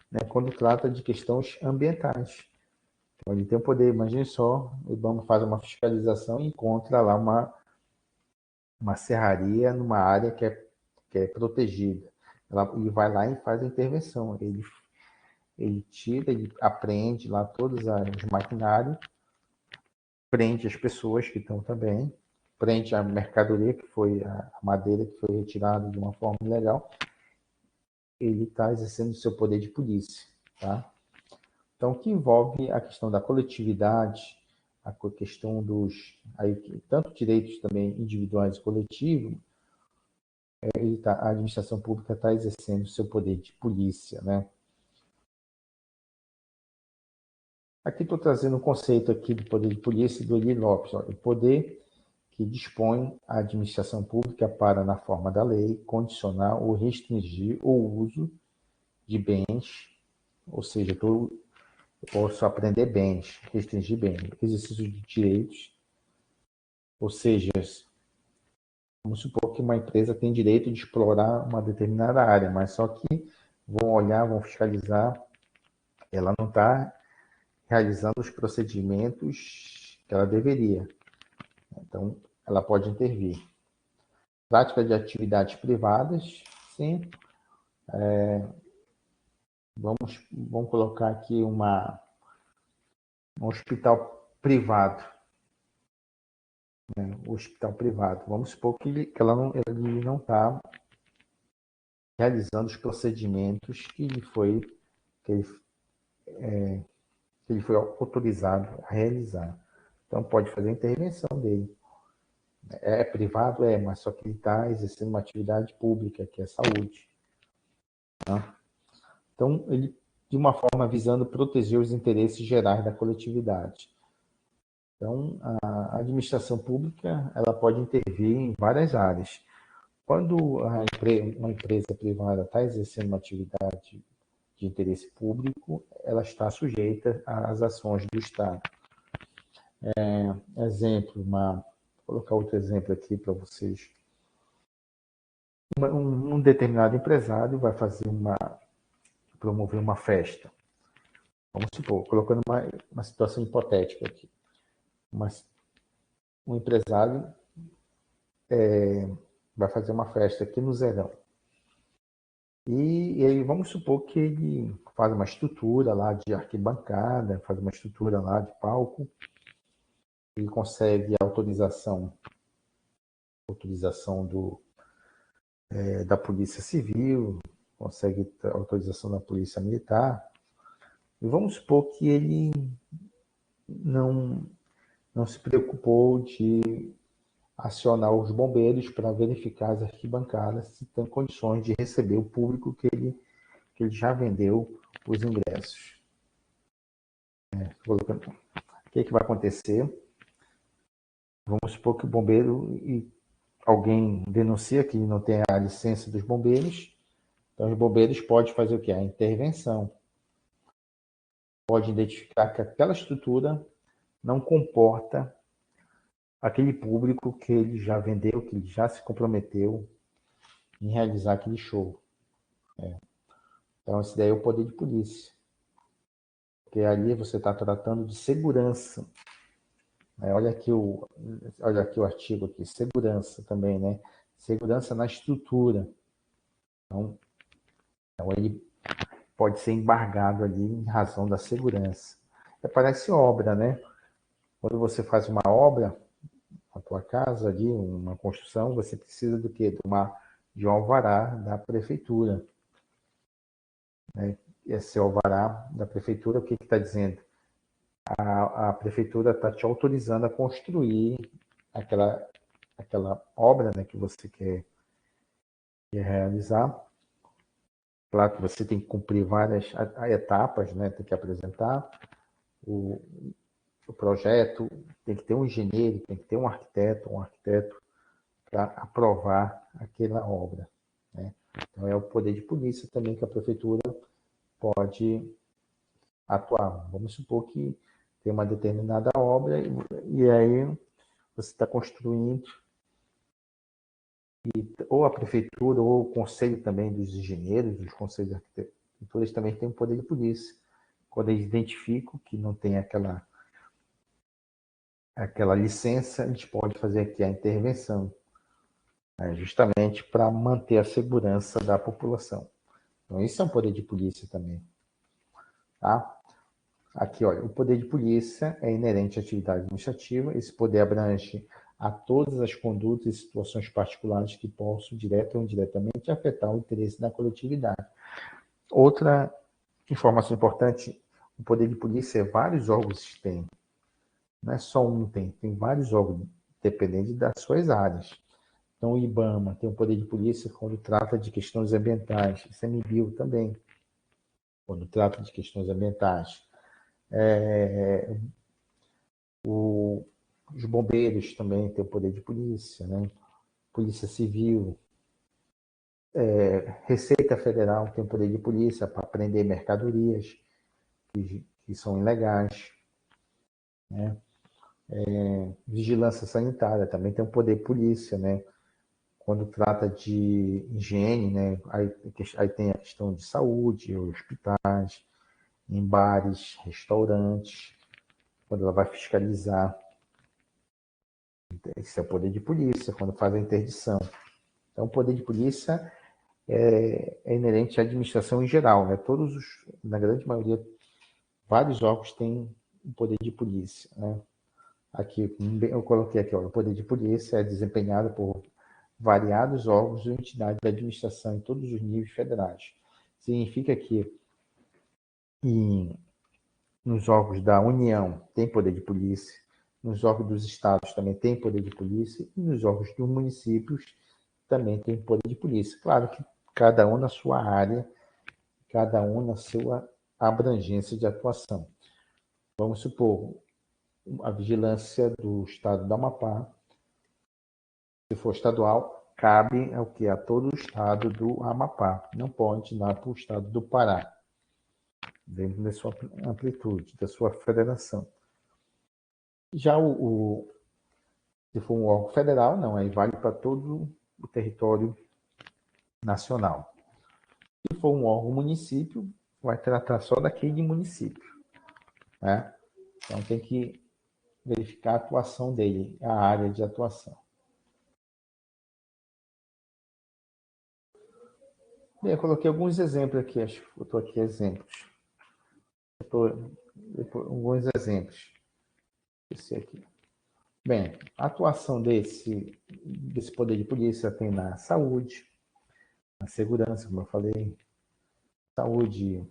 Speaker 1: né? Quando trata de questões ambientais. Então, ele tem o poder, imagine só, o IBAMA faz uma fiscalização e encontra lá uma serraria numa área que é protegida. Ele vai lá e faz a intervenção. Ele apreende lá todos os maquinários, prende as pessoas que estão também, prende a mercadoria, que foi a madeira que foi retirada de uma forma ilegal. Ele está exercendo o seu poder de polícia, tá? Então, o que envolve a questão da coletividade, a questão tanto direitos também individuais e coletivos, a administração pública está exercendo o seu poder de polícia, né? Aqui estou trazendo um conceito aqui do poder de polícia do Eli Lopes. O poder que dispõe a administração pública para, na forma da lei, condicionar ou restringir o uso de bens, ou seja, eu posso aprender bens, restringir bens, exercício de direitos, ou seja, vamos supor que uma empresa tem direito de explorar uma determinada área, mas só que vão fiscalizar, ela não está realizando os procedimentos que ela deveria. Então, ela pode intervir. Prática de atividades privadas, sim. Vamos colocar aqui um hospital privado. Né? O hospital privado. Vamos supor que ele não está realizando os procedimentos que ele foi autorizado a realizar. Então, pode fazer a intervenção dele. É privado? Mas só que ele está exercendo uma atividade pública, que é a saúde. Tá? Então, ele, de uma forma visando proteger os interesses gerais da coletividade. Então, a administração pública ela pode intervir em várias áreas. Quando uma empresa privada está exercendo uma atividade de interesse público, ela está sujeita às ações do Estado. Vou colocar outro exemplo aqui para vocês. Um determinado empresário vai promover uma festa. Vamos supor, colocando uma situação hipotética aqui. Um empresário vai fazer uma festa aqui no Zerão. E aí vamos supor que ele faz uma estrutura lá de arquibancada, faz uma estrutura lá de palco, ele consegue a autorização da Polícia Civil, consegue a autorização da Polícia Militar. E vamos supor que ele não se preocupou de acionar os bombeiros para verificar as arquibancadas se tem condições de receber o público que ele já vendeu os ingressos. O que vai acontecer? Vamos supor que o bombeiro alguém denuncia que não tem a licença dos bombeiros, então os bombeiros podem fazer o quê? A intervenção. Pode identificar que aquela estrutura não comporta aquele público que ele já vendeu, que ele já se comprometeu em realizar aquele show. Então, esse daí é o poder de polícia. Porque ali você está tratando de segurança. Olha aqui o artigo aqui, segurança também, né? Segurança na estrutura. Então ele pode ser embargado ali em razão da segurança. Parece obra, né? Quando você faz uma obra na tua casa ali, uma construção, você precisa do quê? De uma de um alvará da prefeitura. Né? Esse alvará da prefeitura, o que está dizendo? A prefeitura está te autorizando a construir aquela obra, né, que você quer realizar. Claro que você tem que cumprir várias etapas, né? Tem que apresentar o projeto, tem que ter um engenheiro, tem que ter um arquiteto para aprovar aquela obra. Né? Então, é o poder de polícia também que a prefeitura pode atuar. Vamos supor que tem uma determinada obra e aí você está construindo ou a prefeitura ou o conselho também dos engenheiros, os conselhos de arquitetura, eles também têm o poder de polícia. Quando eles identificam que não tem aquela licença, a gente pode fazer aqui a intervenção, né, justamente para manter a segurança da população. Então, isso é um poder de polícia também. Tá? Aqui, olha, o poder de polícia é inerente à atividade administrativa. Esse poder abrange a todas as condutas e situações particulares que possam, direta ou indiretamente, afetar o interesse da coletividade. Outra informação importante, o poder de polícia é vários órgãos têm. Não é só um, tem vários órgãos, dependendo das suas áreas. Então, o IBAMA tem o poder de polícia quando trata de questões ambientais. O ICMBio também, quando trata de questões ambientais. Os bombeiros também têm o poder de polícia, né? Polícia Civil. Receita Federal tem o poder de polícia para prender mercadorias que são ilegais. Né? Vigilância Sanitária também tem o poder de polícia, né? Quando trata de higiene, né? Aí tem a questão de saúde, hospitais, em bares, restaurantes, quando ela vai fiscalizar. Esse é o poder de polícia, quando faz a interdição. Então, o poder de polícia é inerente à administração em geral, né? Na grande maioria, vários órgãos têm o poder de polícia, né? Aqui, eu coloquei aqui, ó, o poder de polícia é desempenhado por variados órgãos ou entidades da administração em todos os níveis federais. Significa que nos órgãos da União tem poder de polícia, nos órgãos dos estados também tem poder de polícia e nos órgãos dos municípios também tem poder de polícia. Claro que cada um na sua área, cada um na sua abrangência de atuação. Vamos supor, a vigilância do estado do Amapá, se for estadual, cabe ao que? A todo o estado do Amapá. Não pode dar para o estado do Pará, dentro da sua amplitude, da sua federação. Já se for um órgão federal, não, aí vale para todo o território nacional. Se for um órgão município, vai tratar só daquele município. Né? Então tem que verificar a atuação dele, a área de atuação. Bem, eu coloquei alguns exemplos aqui, acho que eu estou aqui exemplos. Alguns exemplos. Esse aqui. Bem, a atuação desse poder de polícia tem na saúde, na segurança, como eu falei, saúde,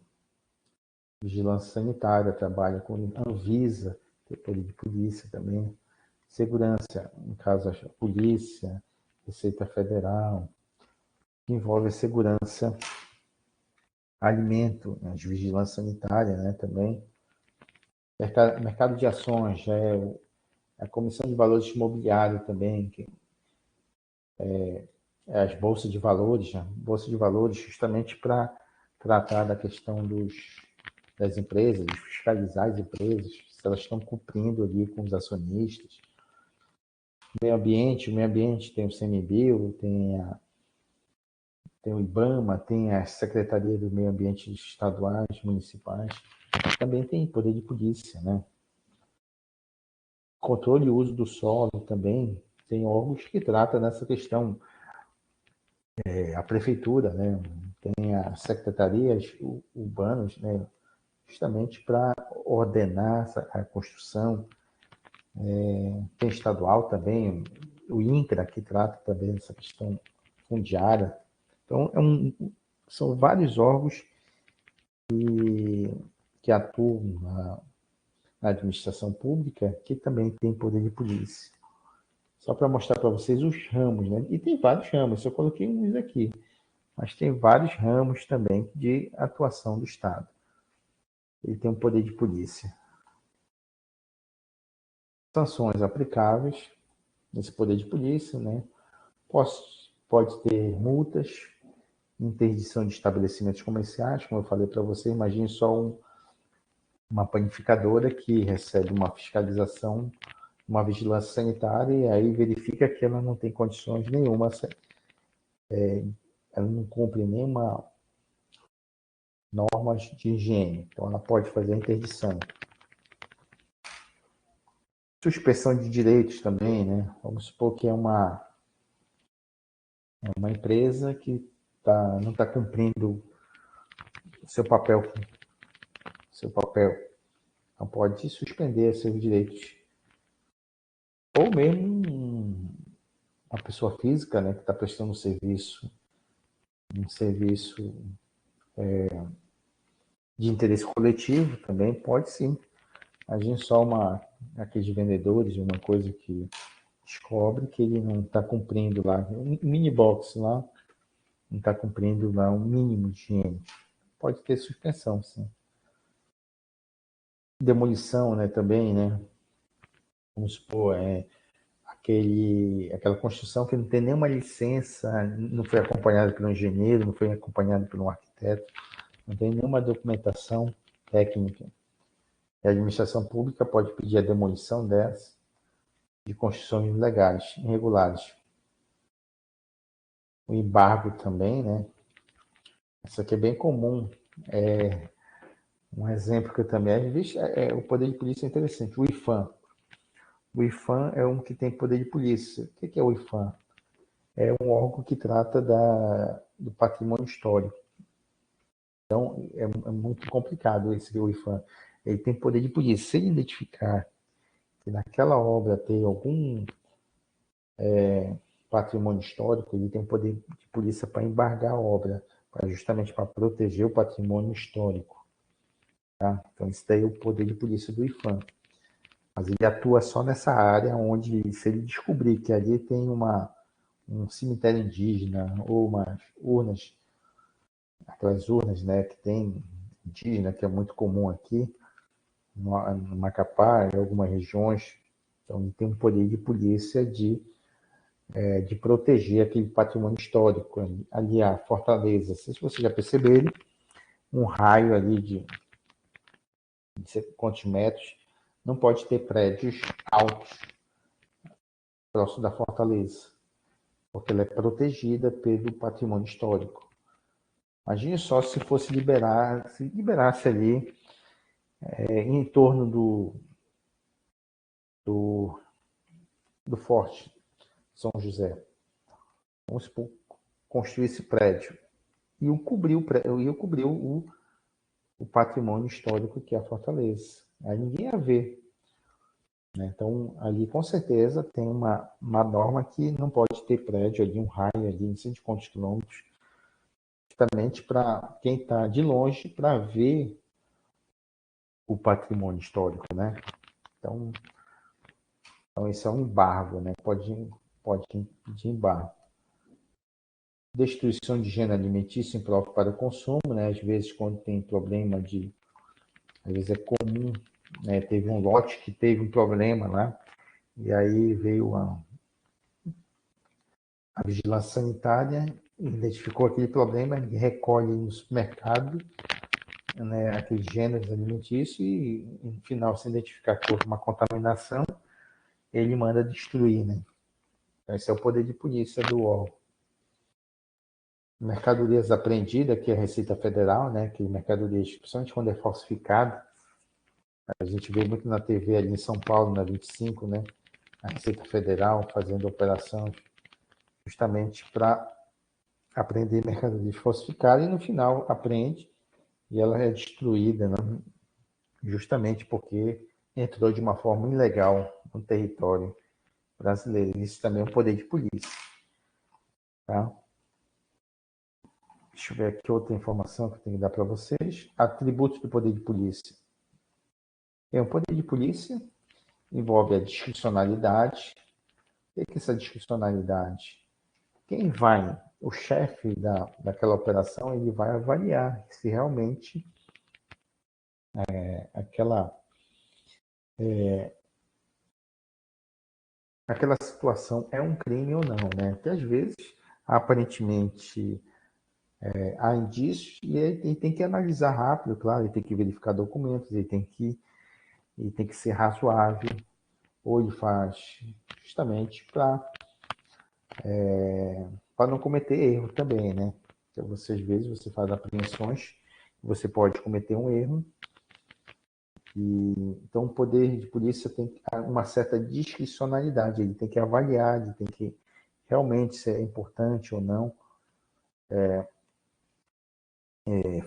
Speaker 1: vigilância sanitária, trabalha com Anvisa, tem poder de polícia também, segurança, no caso a polícia, Receita Federal, que envolve a segurança, alimento, né, de vigilância sanitária, né, também. Mercado de ações, já é a Comissão de Valores Imobiliários também, que as bolsas de valores, né? Bolsa de valores justamente para tratar da questão das empresas, de fiscalizar as empresas, se elas estão cumprindo ali com os acionistas. O meio ambiente tem o CMBio, tem o IBAMA, tem a Secretaria do Meio Ambiente estaduais, municipais, também tem poder de polícia, né? Controle e uso do solo também, tem órgãos que tratam dessa questão. A prefeitura, né? Tem as secretarias urbanas, né? Justamente para ordenar a construção. Tem estadual também, o INCRA, que trata também dessa questão fundiária. Então, são vários órgãos que atuam na administração pública que também tem poder de polícia. Só para mostrar para vocês os ramos, né? E tem vários ramos, eu coloquei uns aqui, mas tem vários ramos também de atuação do Estado. Ele tem um poder de polícia. Sanções aplicáveis nesse poder de polícia, né? Pode ter multas, interdição de estabelecimentos comerciais, como eu falei para você. Imagine só uma panificadora que recebe uma fiscalização, uma vigilância sanitária, e aí verifica que ela não tem condições nenhuma, ela não cumpre nenhuma normas de higiene, então ela pode fazer a interdição. Suspensão de direitos também, né? Vamos supor que é uma empresa que não está cumprindo seu papel. Então pode suspender seus direitos. Ou mesmo uma pessoa física, né, que está prestando um serviço de interesse coletivo, também pode sim. Agir só aqueles vendedores, uma coisa que descobre que ele não está cumprindo lá, um mini box lá, não está cumprindo lá um mínimo de higiene. Pode ter suspensão, sim. Demolição, né, também, né? Vamos supor, aquela construção que não tem nenhuma licença, não foi acompanhada pelo engenheiro, não foi acompanhada por um arquiteto, não tem nenhuma documentação técnica. E a administração pública pode pedir a demolição dessas, de construções ilegais, irregulares. O embargo também, né? Isso aqui é bem comum. Um exemplo que eu também vi o poder de polícia é interessante. O IFAM. O IFAM é um que tem poder de polícia. O que é o IFAM? É um órgão que trata do patrimônio histórico. Então, é muito complicado esse o IFAM. Ele tem poder de polícia. Se ele identificar que naquela obra tem algum patrimônio histórico, ele tem poder de polícia para embargar a obra, justamente para proteger o patrimônio histórico. Tá? Então, isso daí é o poder de polícia do IFAM. Mas ele atua só nessa área onde, se ele descobrir que ali tem um cemitério indígena ou umas urnas, aquelas urnas, né, que tem indígena, que é muito comum aqui, no Macapá, em algumas regiões, então ele tem um poder de polícia de proteger aquele patrimônio histórico. Ali a fortaleza, se vocês já perceberam, um raio ali de quantos metros, não pode ter prédios altos próximo da fortaleza, porque ela é protegida pelo patrimônio histórico. Imagine só se liberasse ali em torno do Forte São José. Vamos supor, construir esse prédio. Iam cobrir o patrimônio histórico que é a fortaleza. Aí ninguém ia ver. Né? Então, ali com certeza tem uma norma que não pode ter prédio ali, um raio ali, não sei de quantos quilômetros, justamente para quem está de longe para ver o patrimônio histórico, né? Então isso é um embargo, né? Pode pedir embargo. Destruição de gênero alimentício impróprio para o consumo, né? Às vezes quando tem problema às vezes é comum, né? Teve um lote que teve um problema lá, e aí veio a vigilância sanitária, identificou aquele problema, recolhe no supermercado, né, aqueles gêneros alimentícios e, no final, se identificar que houve uma contaminação, ele manda destruir, né? Então, esse é o poder de polícia do órgão. Mercadorias apreendidas, que é a Receita Federal, né? Que mercadorias, principalmente quando é falsificado, a gente vê muito na TV ali em São Paulo, na 25, né? A Receita Federal fazendo operações justamente para apreender mercadorias falsificadas e, no final, apreende e ela é destruída, né? Justamente porque entrou de uma forma ilegal no território brasileiro. Isso também é um poder de polícia. Tá? Deixa eu ver aqui outra informação que eu tenho que dar para vocês. Atributos do poder de polícia. O poder de polícia envolve a discricionalidade. O que é essa discricionalidade? Quem vai, o chefe daquela operação, ele vai avaliar se realmente aquela situação é um crime ou não, né? Porque às vezes, aparentemente, há indícios e ele tem que analisar rápido, claro, ele tem que verificar documentos, ele tem que ser razoável, ou ele faz justamente para não cometer erro também, né? Então, você, às vezes, você faz apreensões, você pode cometer um erro, então o poder de polícia tem uma certa discricionalidade, ele tem que avaliar, ele tem que realmente se é importante ou não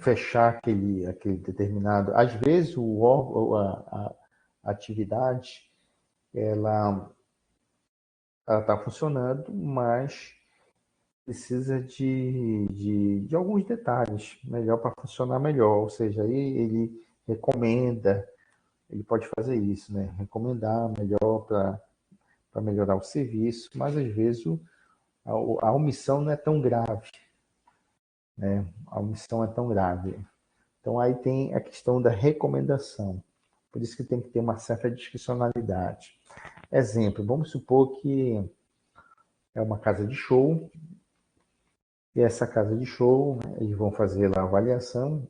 Speaker 1: fechar aquele determinado. Às vezes o órgão, a atividade, ela está funcionando, mas precisa de alguns detalhes melhor para funcionar melhor. Ou seja, aí ele recomenda, ele pode fazer isso, né? Recomendar melhor para melhorar o serviço, mas às vezes a omissão não é tão grave, né? A omissão é tão grave. Então aí tem a questão da recomendação. Por isso que tem que ter uma certa discricionalidade. Exemplo, vamos supor que é uma casa de show, e essa casa de show, eles vão fazer lá a avaliação,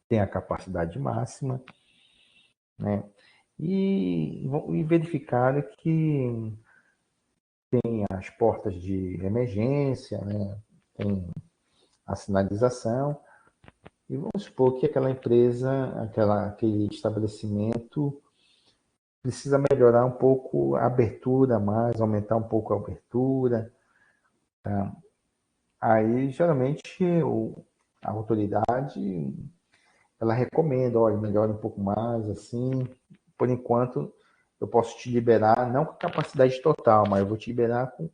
Speaker 1: tem a capacidade máxima, né? E verificaram que tem as portas de emergência, né? Tem a sinalização, e vamos supor que aquela empresa, aquele estabelecimento precisa melhorar um pouco a abertura mais, aumentar um pouco a abertura. Tá? Aí, geralmente, a autoridade, ela recomenda, olha, melhora um pouco mais, assim. Por enquanto, eu posso te liberar, não com capacidade total, mas eu vou te liberar com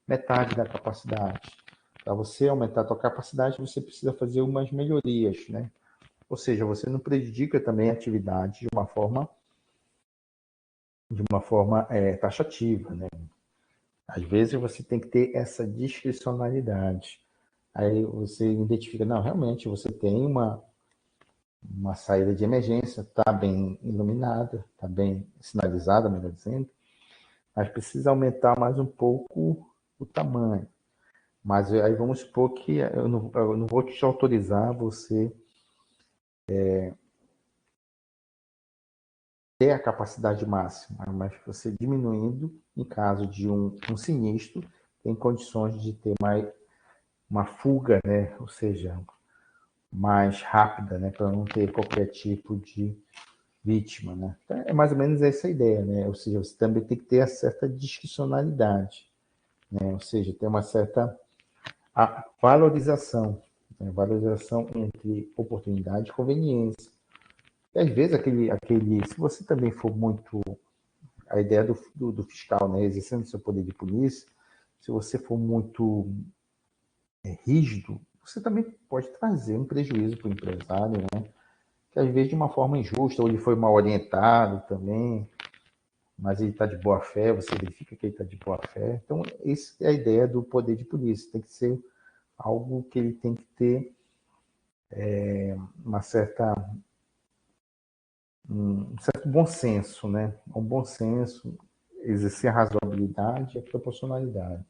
Speaker 1: metade da capacidade. Para você aumentar a sua capacidade, você precisa fazer umas melhorias, né? Ou seja, você não prejudica também a atividade de uma forma taxativa, né? Às vezes você tem que ter essa discricionalidade. Aí você identifica, não, realmente você tem uma saída de emergência, está bem iluminada, está bem sinalizada, melhor dizendo, mas precisa aumentar mais um pouco o tamanho. Mas aí vamos supor que eu não vou te autorizar você ter a capacidade máxima, mas você diminuindo, em caso de um sinistro, tem condições de ter mais uma fuga, né? Ou seja, mais rápida, né? Para não ter qualquer tipo de vítima, né? Então, é mais ou menos essa a ideia, né? Ou seja, você também tem que ter a certa discricionalidade, né? Ou seja, ter uma certa valorização, né? Valorização entre oportunidade e conveniência. E às vezes se você também for muito a ideia do fiscal, né? Exercendo seu poder de polícia, se você for muito rígido, você também pode trazer um prejuízo para o empresário, né? Que às vezes de uma forma injusta, ou ele foi mal orientado também, mas ele está de boa fé, você verifica que ele está de boa fé. Então, essa é a ideia do poder de polícia, tem que ser algo que ele tem que ter um certo bom senso, né? Um bom senso, exercer a razoabilidade e a proporcionalidade.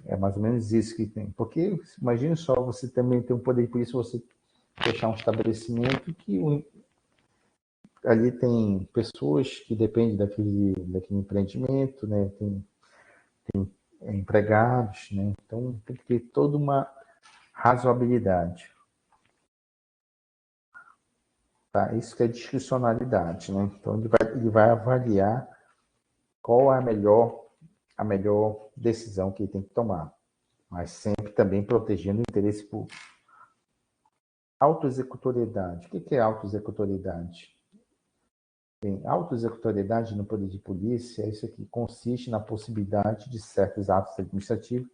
Speaker 1: É mais ou menos isso que tem. Porque, imagine só, você também tem um poder de polícia, você fechar um estabelecimento que ali tem pessoas que dependem daquele empreendimento, né? Tem empregados, né? Então tem que ter toda uma razoabilidade, tá? Isso que é discricionalidade, né? Então ele vai avaliar qual é a melhor decisão que ele tem que tomar, mas sempre também protegendo o interesse público. Autoexecutoriedade. O que é autoexecutoriedade? Bem, autoexecutoriedade no poder de polícia é isso aqui, consiste na possibilidade de certos atos administrativos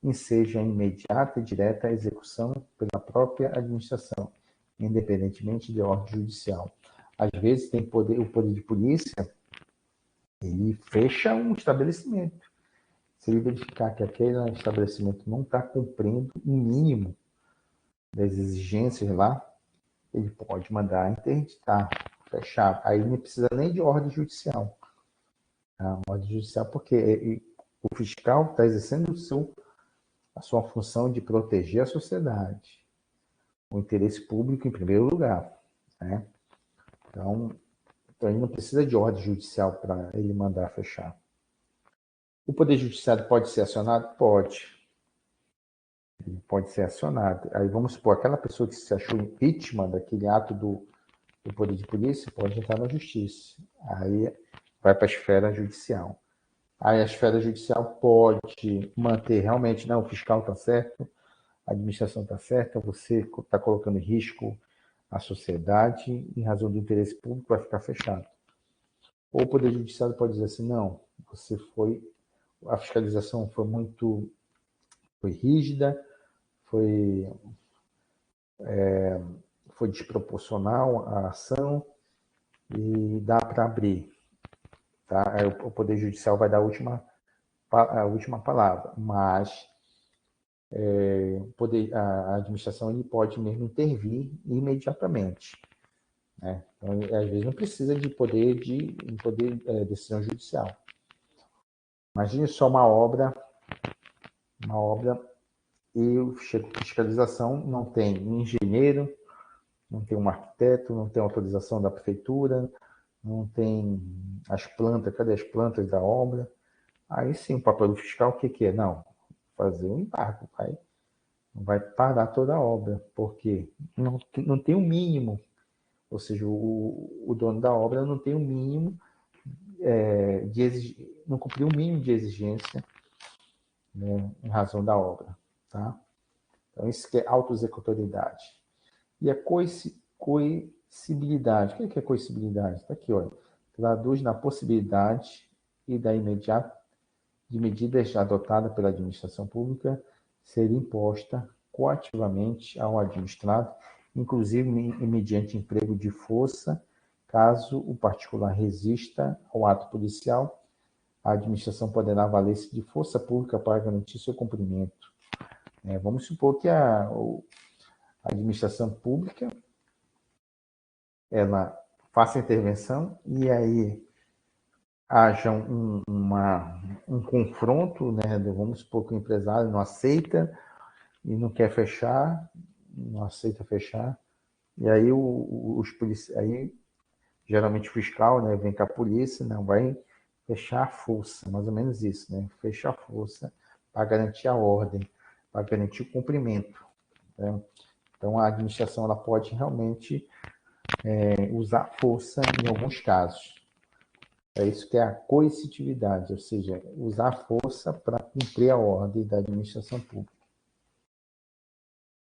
Speaker 1: enseja imediata e direta a execução pela própria administração, independentemente de ordem judicial. Às vezes tem o poder de polícia, ele fecha um estabelecimento. Se ele verificar que aquele estabelecimento não está cumprindo o mínimo das exigências lá, ele pode mandar interditar, fechar. Aí não precisa nem de ordem judicial. A ordem judicial, porque o fiscal está exercendo a sua função de proteger a sociedade, o interesse público em primeiro lugar, né? Então ele não precisa de ordem judicial para ele mandar fechar. O Poder Judiciário pode ser acionado? Pode. Ele pode ser acionado. Aí vamos supor, aquela pessoa que se achou vítima daquele ato do Poder de Polícia pode entrar na Justiça. Aí vai para a esfera judicial. Aí a esfera judicial pode manter realmente, não, o fiscal está certo, a administração está certa, você está colocando em risco a sociedade, em razão do interesse público, vai ficar fechado. Ou o Poder Judiciário pode dizer assim, não, a fiscalização foi rígida, foi desproporcional a ação e dá para abrir. Tá? Aí o Poder Judicial vai dar a última palavra, mas a administração ele pode mesmo intervir imediatamente. Né? Então, às vezes não precisa de decisão judicial. Imagine só uma obra e o fiscalização não tem engenheiro, não tem um arquiteto, não tem autorização da prefeitura, não tem as plantas, cadê as plantas da obra? Aí sim, o papel do fiscal, o que é? Não, fazer um embargo, vai parar toda a obra, porque não tem o mínimo, ou seja, o dono da obra não tem o mínimo não cumpriu o mínimo de exigência, né, em razão da obra. Tá? Então, isso que é autoexecutoriedade. E a coercibilidade. O que é coercibilidade? Está aqui, olha. Traduz na possibilidade e da imediata de medidas adotadas pela administração pública ser imposta coativamente ao administrado, inclusive mediante emprego de força, caso o particular resista ao ato policial, a administração poderá valer-se de força pública para garantir seu cumprimento. Vamos supor que a administração pública ela faça intervenção e aí haja um confronto, né? Vamos supor que o empresário não aceita e não quer fechar, não aceita fechar, e aí os policiais, aí geralmente o fiscal, né, vem com a polícia, não vai fechar a força, mais ou menos isso, né? Fechar a força para garantir a ordem, para garantir o cumprimento. Né? Então a administração ela pode realmente usar força em alguns casos. É isso que é a coercitividade, ou seja, usar força para cumprir a ordem da administração pública.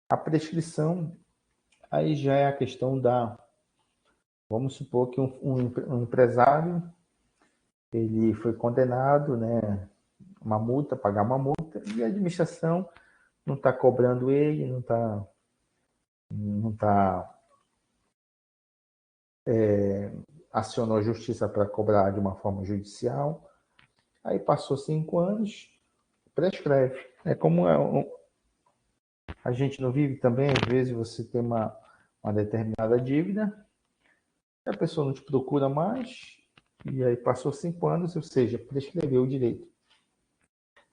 Speaker 1: A prescrição, aí já é a questão vamos supor que um empresário, ele foi condenado, né, pagar uma multa, e a administração não está cobrando ele, não está acionou a justiça para cobrar de uma forma judicial. Aí passou 5 anos, prescreve. É como a gente não vive também, às vezes você tem uma determinada dívida, a pessoa não te procura mais, e aí passou 5 anos, ou seja, prescreveu o direito.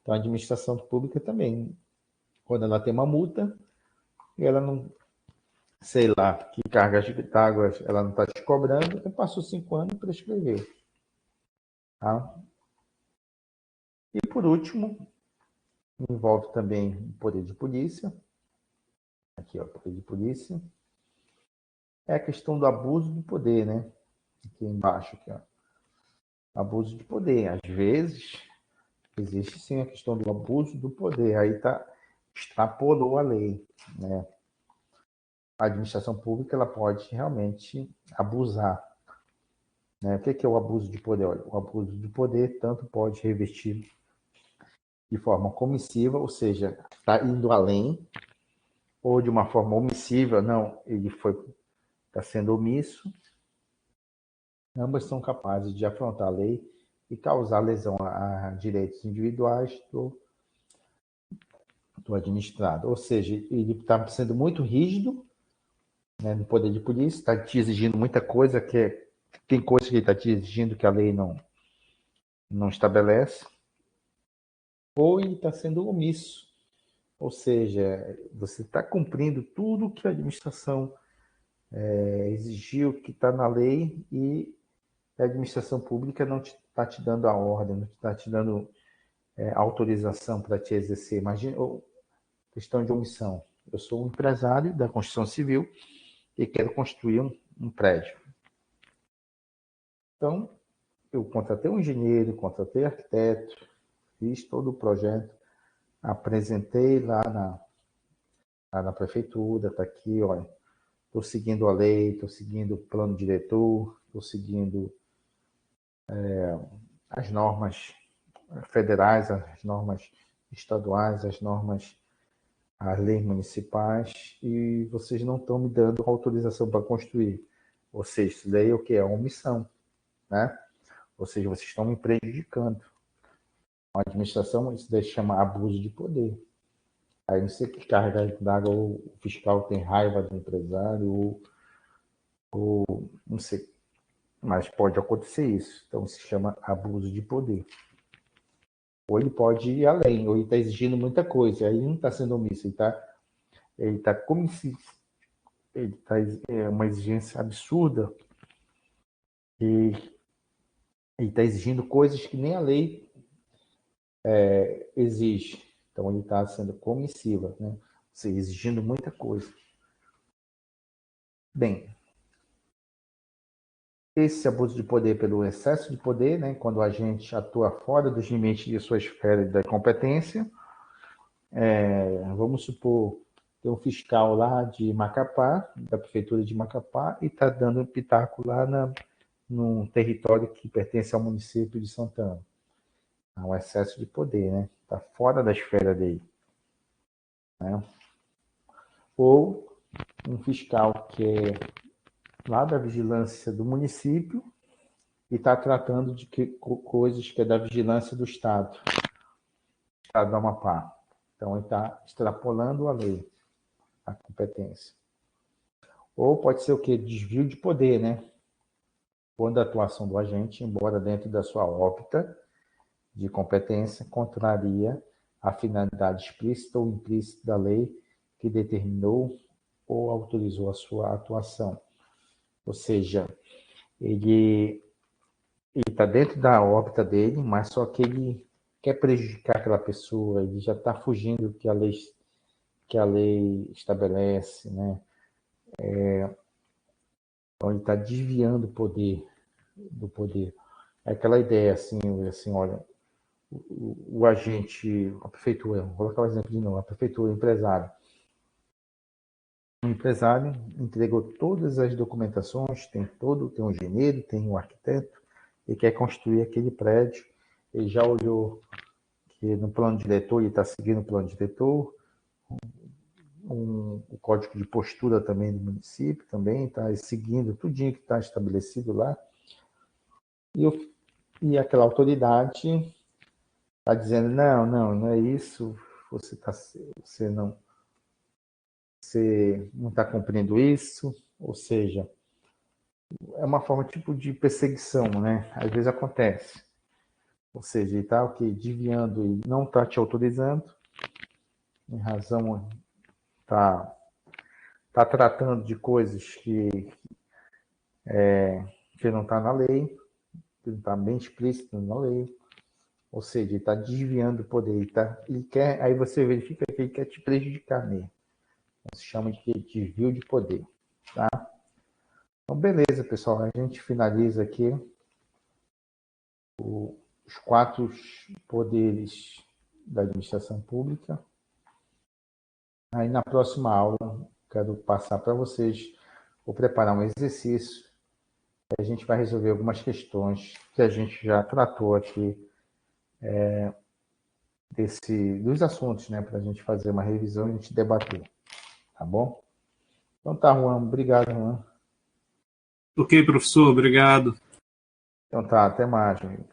Speaker 1: Então a administração pública também, quando ela tem uma multa, e ela não, sei lá, que cargas de águas ela não está te cobrando, passou 5 anos e prescreveu. Tá? E por último, envolve também o poder de polícia. Aqui, ó, poder de polícia. É a questão do abuso do poder, né? Aqui embaixo, aqui, ó. Abuso de poder. Às vezes, existe sim a questão do abuso do poder. Aí extrapolou a lei, né? A administração pública ela pode realmente abusar. Né? O que é o abuso de poder? Olha, o abuso de poder tanto pode revestir de forma comissiva, ou seja, está indo além, ou de uma forma omissiva, não, ele está sendo omisso, ambas são capazes de afrontar a lei e causar lesão a direitos individuais do administrado. Ou seja, ele está sendo muito rígido, né, no poder de polícia, está te exigindo muita coisa, tem coisas que ele está te exigindo que a lei não estabelece, ou ele está sendo omisso. Ou seja, você está cumprindo tudo que a administração exigiu, que está na lei, e a administração pública não está te dando a ordem, não está te dando autorização para te exercer. Imagina, questão de omissão. Eu sou um empresário da construção civil e quero construir um prédio. Então, eu contratei um engenheiro, contratei arquiteto, fiz todo o projeto, apresentei lá na prefeitura, está aqui, olha, estou seguindo a lei, estou seguindo o plano diretor, estou seguindo as normas federais, as normas estaduais, as leis municipais, e vocês não estão me dando autorização para construir. Ou seja, isso daí é o que? É omissão, né? Ou seja, vocês estão me prejudicando. A administração, isso daí chama abuso de poder. Aí não sei que carga d'água, ou o fiscal tem raiva do empresário, ou não sei, mas pode acontecer isso. Então se chama abuso de poder. Ou ele pode ir além, ou ele está exigindo muita coisa, aí ele não está sendo omisso, ele está como se ele está uma exigência absurda, e ele está exigindo coisas que nem a lei exige. Então ele está sendo comissiva, né? Ou seja, exigindo muita coisa. Bem, esse abuso de poder pelo excesso de poder, né, quando a gente atua fora dos limites de sua esfera da competência, vamos supor, tem um fiscal lá de Macapá, da prefeitura de Macapá, e está dando um pitaco lá num território que pertence ao município de Santana. Há um excesso de poder, né? Está fora da esfera dele. Né? Ou um fiscal que é lá da vigilância do município e está tratando de coisas que é da vigilância do Estado do Amapá. Então, ele está extrapolando a lei, a competência. Ou pode ser o quê? Desvio de poder, né? Quando a atuação do agente, embora dentro da sua órbita de competência, contraria a finalidade explícita ou implícita da lei que determinou ou autorizou a sua atuação. Ou seja, ele está dentro da órbita dele, mas só que ele quer prejudicar aquela pessoa, ele já está fugindo do que a lei estabelece, né? Então ele está desviando do poder. É aquela ideia assim, olha, o agente, a prefeitura, vou colocar o exemplo de novo, a prefeitura, o empresário. O empresário entregou todas as documentações, tem um engenheiro, tem um arquiteto, ele quer construir aquele prédio, ele já olhou que no plano diretor, ele está seguindo o plano diretor, o código de postura também do município, também está seguindo tudinho que está estabelecido lá, e aquela autoridade está dizendo, não é isso, você não está cumprindo isso, ou seja, é uma forma tipo de perseguição, né? Às vezes acontece. Ou seja, ele está desviando e não está te autorizando, em razão, está tratando de coisas que não está na lei, que não está bem explícito na lei. Ou seja, ele está desviando o poder, ele quer, aí você verifica que ele quer te prejudicar mesmo. Se chama de desvio de poder. Tá? Então, beleza, pessoal. A gente finaliza aqui os 4 poderes da administração pública. Aí, na próxima aula, quero passar para vocês, vou preparar um exercício. A gente vai resolver algumas questões que a gente já tratou aqui dos assuntos, né? Para a gente fazer uma revisão e a gente debater. Tá bom? Então tá, Juan. Obrigado, Juan.
Speaker 2: Ok, professor, obrigado.
Speaker 1: Então tá, até mais, amigo.